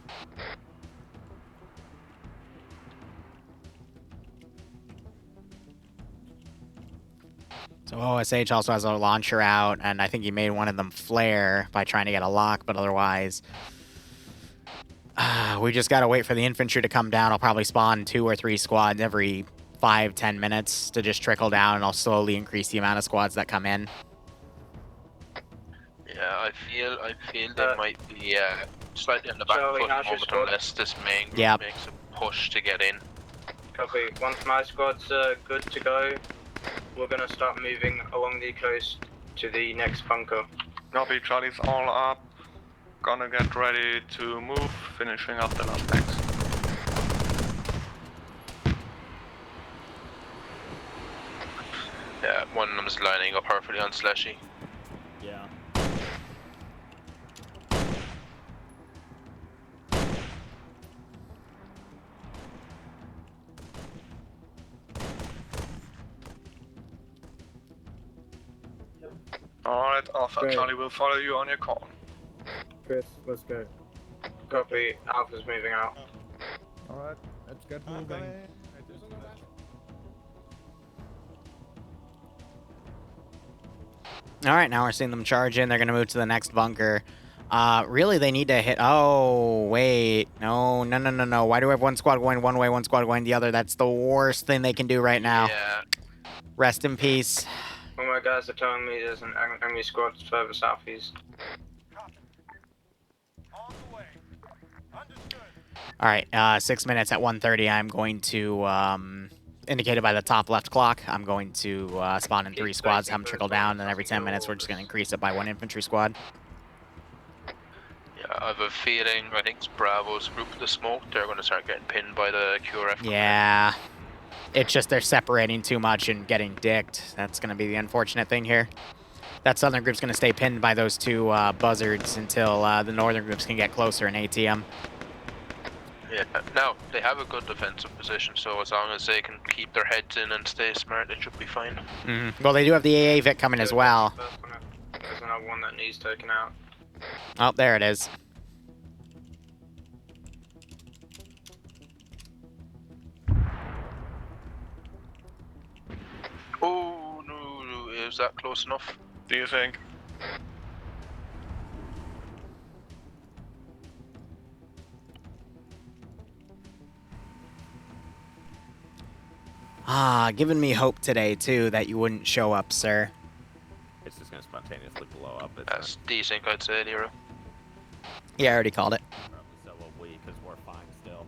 So OSH also has a launcher out, and I think he made one of them flare by trying to get a lock, but otherwise... we just gotta wait for the infantry to come down. I'll probably spawn 2 or 3 squads every 5-10 minutes to just trickle down, and I'll slowly increase the amount of squads that come in. Yeah, I feel they might be slightly on the back foot at the moment unless this main group makes a push to get in. Copy. Once my squad's good to go, we're gonna start moving along the coast to the next bunker. Copy, Charlie's all up. Gonna get ready to move, finishing up the last tanks. Yeah, one of them is lining up perfectly on Slushy. Yeah. Alright, Alpha, Great. Charlie will follow you on your call. Chris, let's go. Copy. Alpha's moving out. Alright, let's get moving. Alright, now we're seeing them charge in. They're going to move to the next bunker. Really, they need to hit... Oh, wait. No. Why do we have one squad going one way, one squad going the other? That's the worst thing they can do right now. Yeah. Rest in peace. All my guys are telling me there's an enemy squad further southeast. Alright, 6 minutes at 1:30. I'm going to, indicated by the top left clock, I'm going to spawn in 3 squads, have them trickle down, and every 10 minutes we're just going to increase it by 1 infantry squad. Yeah, I have a feeling, I think it's Bravo's group with the smoke, they're going to start getting pinned by the QRF. Yeah. It's just they're separating too much and getting dicked. That's going to be the unfortunate thing here. That southern group's going to stay pinned by those 2 buzzards until the northern groups can get closer in ATM. Yeah, now, they have a good defensive position, so as long as they can keep their heads in and stay smart, they should be fine. Mm-hmm. Well, they do have the AA Vic coming as well. There's another one that needs taken out. Oh, there it is. Oh, no, is that close enough? Do you think? Giving me hope today, too, that you wouldn't show up, sir. It's just gonna spontaneously blow up. That's decent, I'd say, Liru. Yeah, I already called it. So will we, because we're fine still.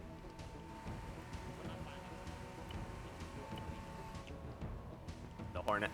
The Hornet.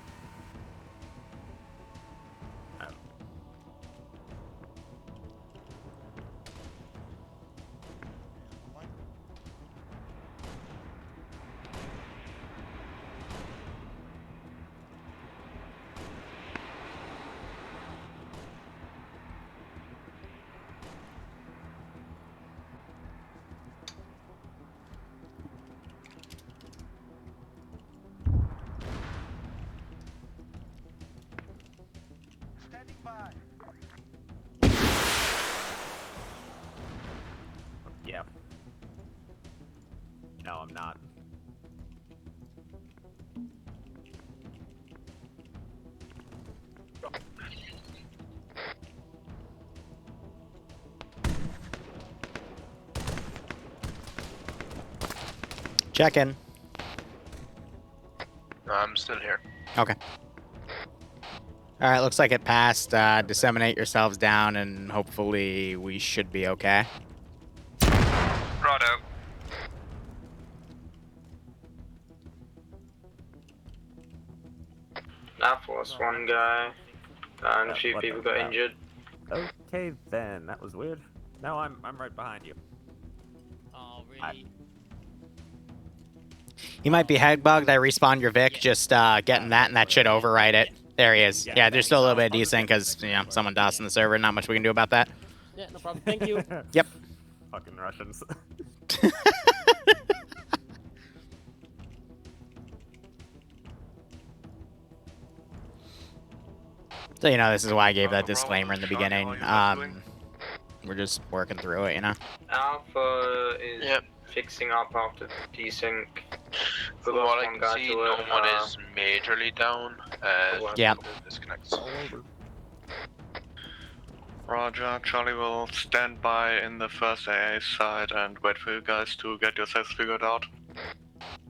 Yeah. No, I'm not. Check in. I'm still here. Okay. All right, looks like it passed. Disseminate yourselves down, and hopefully we should be okay. Righto. That was one guy, and a few people got injured. Okay then, that was weird. No, I'm right behind you. Oh, really? He might be head bugged. I respawned your Vic, just getting that, and that should override it. There he is. Yeah, there's still a little bit of desync because, you know, someone DOSed in the server. Not much we can do about that. Yeah, no problem. Thank you. Yep. Fucking Russians. So, you know, this is why I gave that disclaimer in the beginning. We're just working through it, you know? Alpha is fixing up after desync. From what I can see, no one is majorly down. Yeah. Disconnects. Roger, Charlie will stand by in the first AA side and wait for you guys to get yourselves figured out.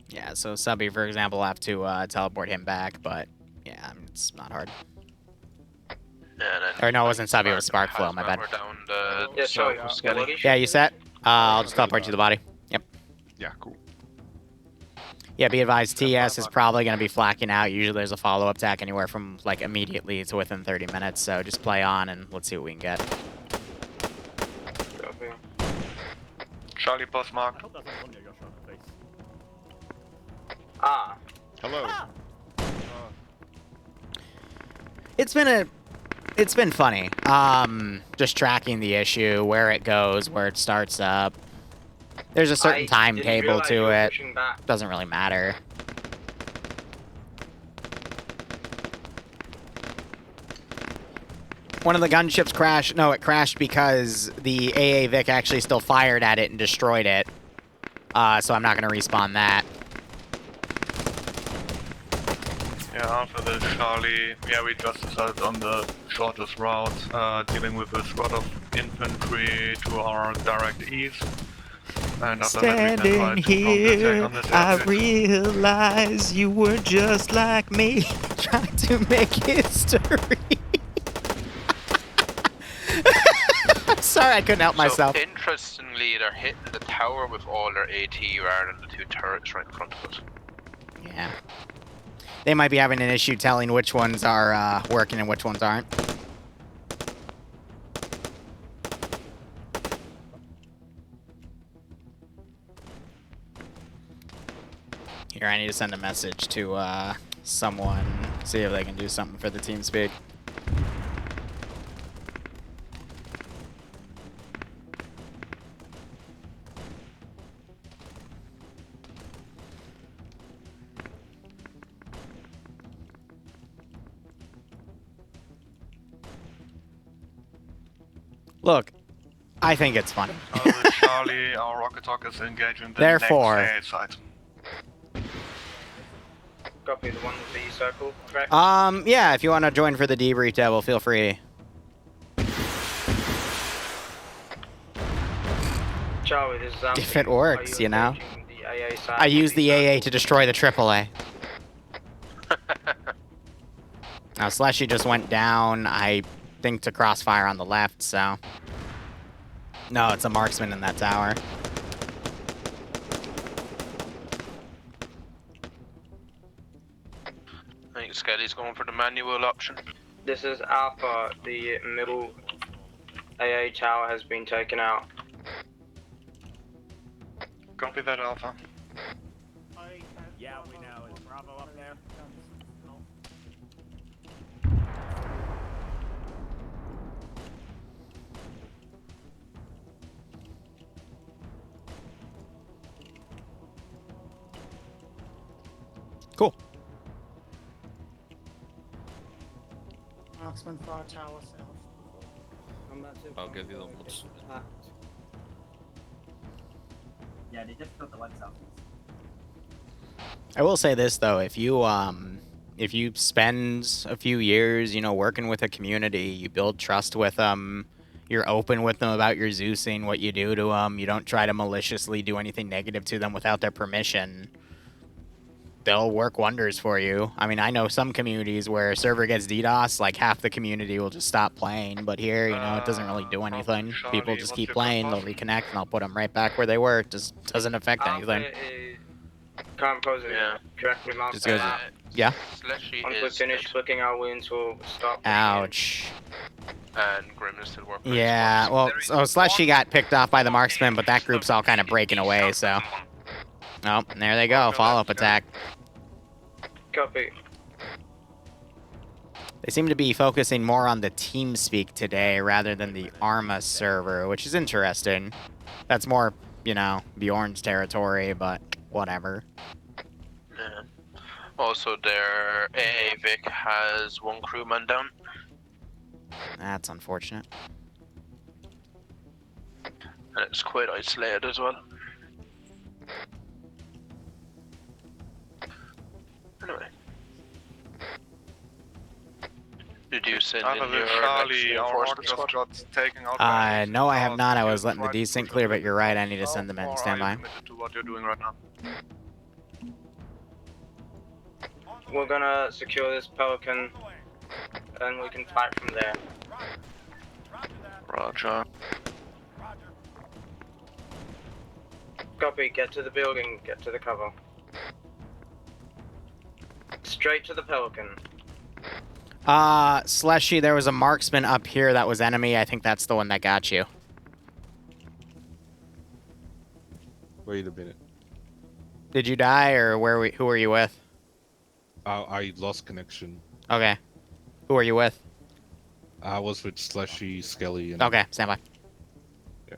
Yeah, so Subby, for example, will have to teleport him back, but yeah, it's not hard. Or no, it wasn't Subby, it was Sparkflow, my bad. Yeah, you set? I'll just teleport you to the body. Yep. Yeah, cool. Yeah, be advised, TS is probably going to be flacking out. Usually there's a follow-up attack anywhere from, like, immediately to within 30 minutes, so just play on and let's see what we can get. Charlie, boss mark. Ah. Hello. It's been funny. Just tracking the issue, where it goes, where it starts up. There's a certain timetable to it. Doesn't really matter. One of the gunships crashed. No, it crashed because the AA Vic actually still fired at it and destroyed it. So I'm not going to respawn that. Yeah, after this, Charlie, yeah, we just decided on the shortest route, dealing with a squad of infantry to our direct east. And after Standing that, we can here, on this I exit. realize you were just like me, trying to make history. I'm sorry, I couldn't help myself. So, interestingly, they're hitting the tower with all their AT rather than the two turrets right in front of it. Yeah. They might be having an issue telling which ones are working and which ones aren't. Here, I need to send a message to someone, see if they can do something for the team speak. Look, I think it's funny. Charlie, our rocket talk is engaging the Therefore, next AA site. Copy the one with the circle, correct? yeah, if you want to join for the debrief table, feel free. Charlie, this is If it works, you know. the AA side I use the AA to destroy the AAA. Now, Slushy just went down, I think, to crossfire on the left, so... No, it's a marksman in that tower. I think Skelly's going for the manual option. This is Alpha. The middle AA tower has been taken out. Copy that, Alpha. Yeah, we know. Is Bravo up there? Cool. Marksman far tower south. I'll get the other ones. Yeah, they just built the one southeast. I will say this though, if you spend a few years, you know, working with a community, you build trust with them, You're open with them about your Zeusing, what you do to them. You don't try to maliciously do anything negative to them without their permission. They'll work wonders for you. I mean, I know some communities where a server gets DDoS, like half the community will just stop playing. But here, you know, it doesn't really do anything. People just keep playing. They'll reconnect, and I'll put them right back where they were. It just doesn't affect anything. Can't pose it. Yeah. Correct remark. Just goes, yeah. Once we finish flicking our wounds, we'll stop. Ouch. And Grim is still working. Yeah, well, so Slushy got picked off by the marksman, but that group's all kind of breaking away, so. Oh, there they go. Follow-up attack. Copy. They seem to be focusing more on the TeamSpeak today rather than the Arma server, which is interesting. That's more, you know, Bjorn's territory, but whatever. Yeah. Also, their AA Vic has one crewman down. That's unfortunate. And it's quite isolated as well. Anyway. Did you send in your Charlie, our reinforcement just squad? got taken out. No, I have not. I was letting the desync clear, but you're right. I need to send them in. Stand by. To what you're doing right now. We're gonna secure this Pelican, and we can fight from there. Roger. Copy, get to the building, get to the cover. Straight to the Pelican. Slushy, there was a marksman up here that was enemy. I think that's the one that got you. Wait a minute. Did you die, or who were you with? I lost connection. Okay. Who are you with? I was with Slushy, Skelly, and... Okay, stand by. Yeah.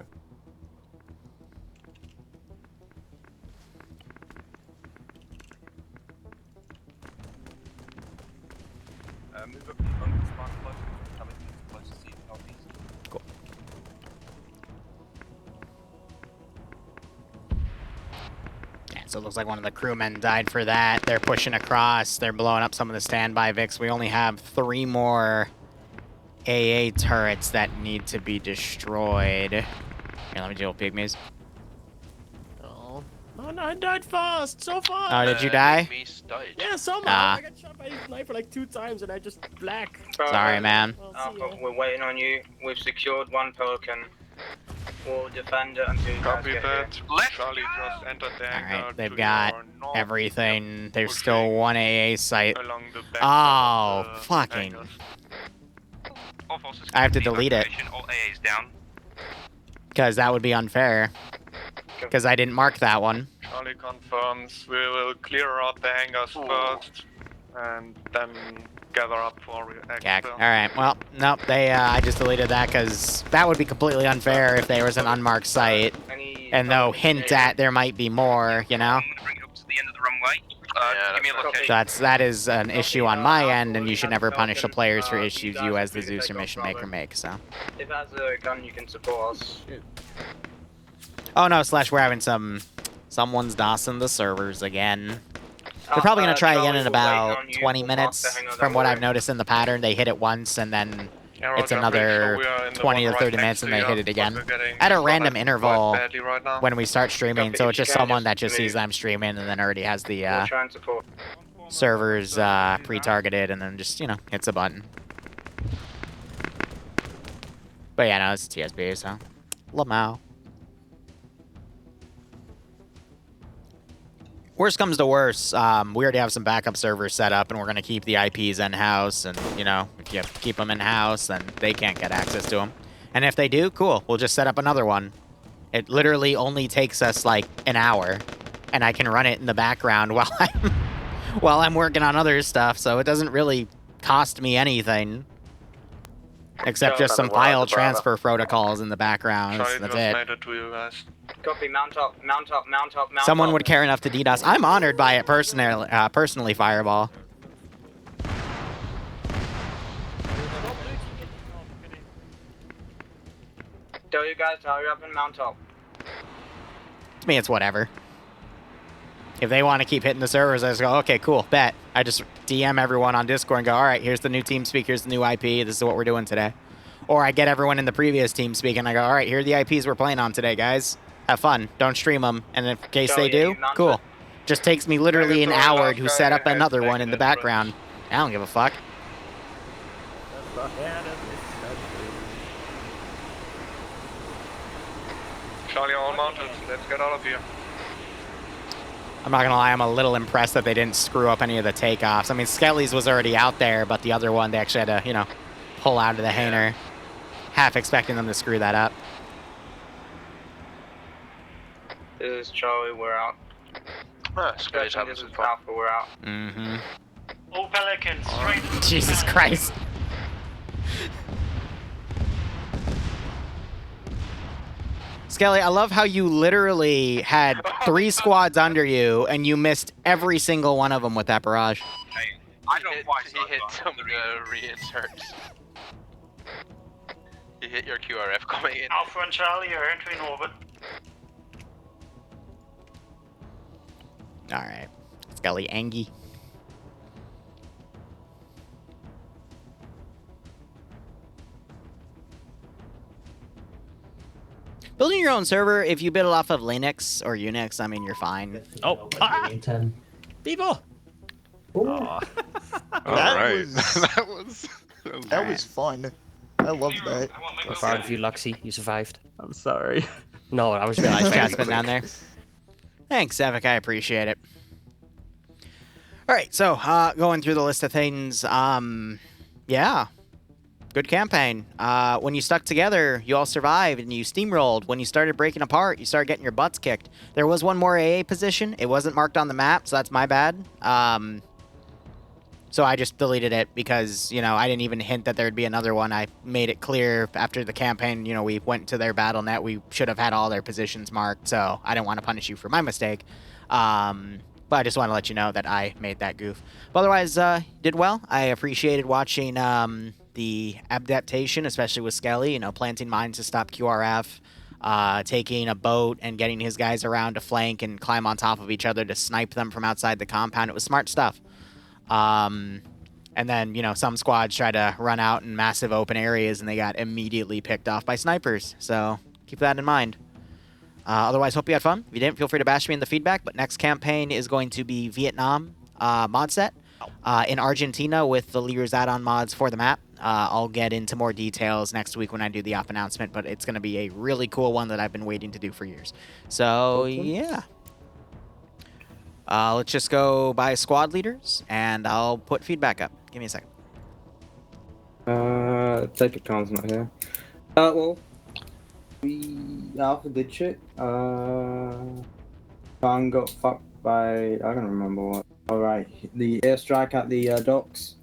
Move up on the spawn close. Coming close to see northeast. Cool. Yeah, so it looks like one of the crewmen died for that. They're pushing across. They're blowing up some of the standby Vics. We only have 3 more AA turrets that need to be destroyed. Here, let me deal with pygmies. Oh no, I died fast, so fast. Oh, did you die? Yeah, somehow. I got shot by a sniper like 2 times and I just black. Sorry, man. Alpha, we're waiting on you. We've secured one Pelican. We'll defend it until you guys Copy get that. here. Charlie just entered the hangar. Alright, they've to got your north, everything. There's still 1 AA site. along the back Oh, of the fucking. hangars. I have to delete it. All AA's down. Because that would be unfair. Because I didn't mark that one. Charlie confirms we will clear out the hangars first, and then gather up for Cack. Alright, well, nope, I just deleted that because that would be completely unfair if there was an unmarked site. And they'll hint at there might be more, you know? That is an issue on my end, and you should never punish the players for issues you as the Zeus or mission maker make, so. If that's a gun, you can support us. Oh no, Slash, we're having someone's DOSing the servers again. They're probably going to try again in about 20 minutes. From what I've noticed in the pattern, they hit it once, and then it's another 20 to 30 minutes, and they hit it again. At a random interval when we start streaming, so it's just someone that just sees that I'm streaming and then already has the servers pre-targeted, and then just, you know, hits a button. But yeah, no, it's TSB, so. Lamau. Worst comes to worst, we already have some backup servers set up, and we're going to keep the IPs in-house, and, you know, if you keep them in-house, then they can't get access to them. And if they do, cool, we'll just set up another one. It literally only takes us, like, an hour, and I can run it in the background while I'm working on other stuff, so it doesn't really cost me anything. Except just some file transfer protocols in the background. That's it. Copy, mount up, mount up, mount up, mount Someone up. would care enough to DDoS. I'm honored by it personally, Fireball. Tell you guys to hurry up and mount up. To me, it's whatever. If they want to keep hitting the servers, I just go, okay, cool, bet. I just DM everyone on Discord and go, all right, here's the new TeamSpeak, here's the new IP, this is what we're doing today. Or I get everyone in the previous team speaking. I go, all right, here are the IPs we're playing on today, guys. Have fun. Don't stream them. And in case they do, cool. Just takes me literally an hour to set up another one in the background. I don't give a fuck. Charlie, all mountains. Let's get out of here. I'm not gonna lie, I'm a little impressed that they didn't screw up any of the takeoffs. I mean, Skelly's was already out there, but the other one, they actually had to, you know, pull out of the hangar. Half expecting them to screw that up. This is Charlie, we're out. This is Alpha, we're out. Mm-hmm. All Pelicans, straight. Jesus Christ. Skelly, I love how you literally had 3 squads under you, and you missed every single one of them with that barrage. I don't he hit some reinserts. You hit your QRF coming in. Alpha and Charlie are entering orbit. Alright. Skelly Angie. Building your own server, if you build it off of Linux or Unix, I mean, you're fine. Oh, people! Oh. Alright. That was fun. I love that. I'm proud of you, Luxy. You survived. I'm sorry. No, I was really Nice Jasmine down there. Thanks, Evic. I appreciate it. All right, so going through the list of things, yeah, good campaign. When you stuck together, you all survived and you steamrolled. When you started breaking apart, you started getting your butts kicked. There was one more AA position. It wasn't marked on the map, so that's my bad. So I just deleted it because, you know, I didn't even hint that there would be another one. I made it clear after the campaign, you know, we went to their battle net. We should have had all their positions marked, so I didn't want to punish you for my mistake. But I just want to let you know that I made that goof. But otherwise, did well. I appreciated watching the adaptation, especially with Skelly, you know, planting mines to stop QRF, taking a boat and getting his guys around to flank and climb on top of each other to snipe them from outside the compound. It was smart stuff. And then, you know, some squads tried to run out in massive open areas and they got immediately picked off by snipers. So keep that in mind. Otherwise, hope you had fun. If you didn't, feel free to bash me in the feedback. But next campaign is going to be Vietnam mod set in Argentina with the Liru's add-on mods for the map. I'll get into more details next week when I do the op announcement, but it's going to be a really cool one that I've been waiting to do for years. So, yeah. Let's just go by squad leaders, and I'll put feedback up. Give me a second. Take it, Khan's not here. Well, we Alpha did shit. Khan got fucked by, I don't remember what. Alright, the airstrike at the docks.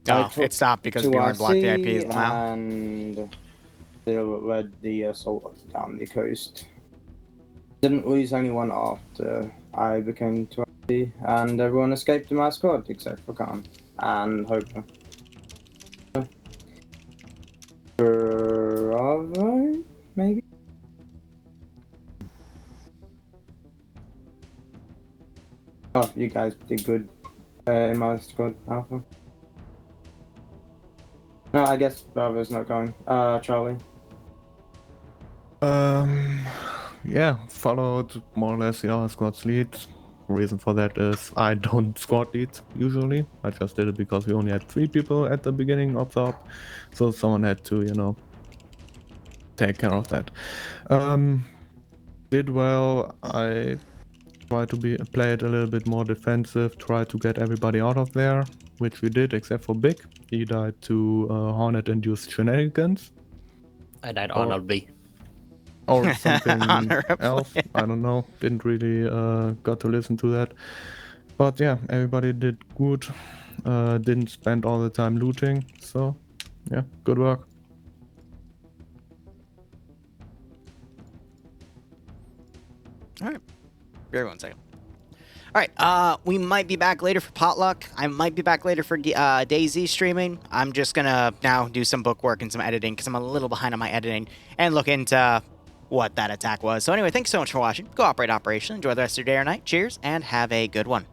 Oh, it stopped because Bjorn blocked the IPs now. And they led the assault down the coast. Didn't lose anyone after I became 20, and everyone escaped to my squad except for Khan and Hoper. Bravo, maybe? Oh, you guys did good in my squad, Alpha. No, I guess Bravo's not going. Charlie? Yeah, followed more or less the other squad's lead. Reason for that is I don't squad lead usually. I just did it because we only had 3 people at the beginning of the op, so someone had to, you know, take care of that. Did well. I tried to play it a little bit more defensive, try to get everybody out of there, which we did except for Big. He died to Hornet-induced shenanigans. I died Arnold B. Or something else, I don't know, didn't really got to listen to that. But yeah, everybody did good, didn't spend all the time looting, so yeah, good work. Alright, be right 1 second. Alright, we might be back later for Potluck. I might be back later for DayZ streaming. I'm just gonna now do some book work and some editing because I'm a little behind on my editing and look into what that attack was. So anyway, thanks so much for watching. Go operate operation. Enjoy the rest of your day or night. Cheers, and have a good one.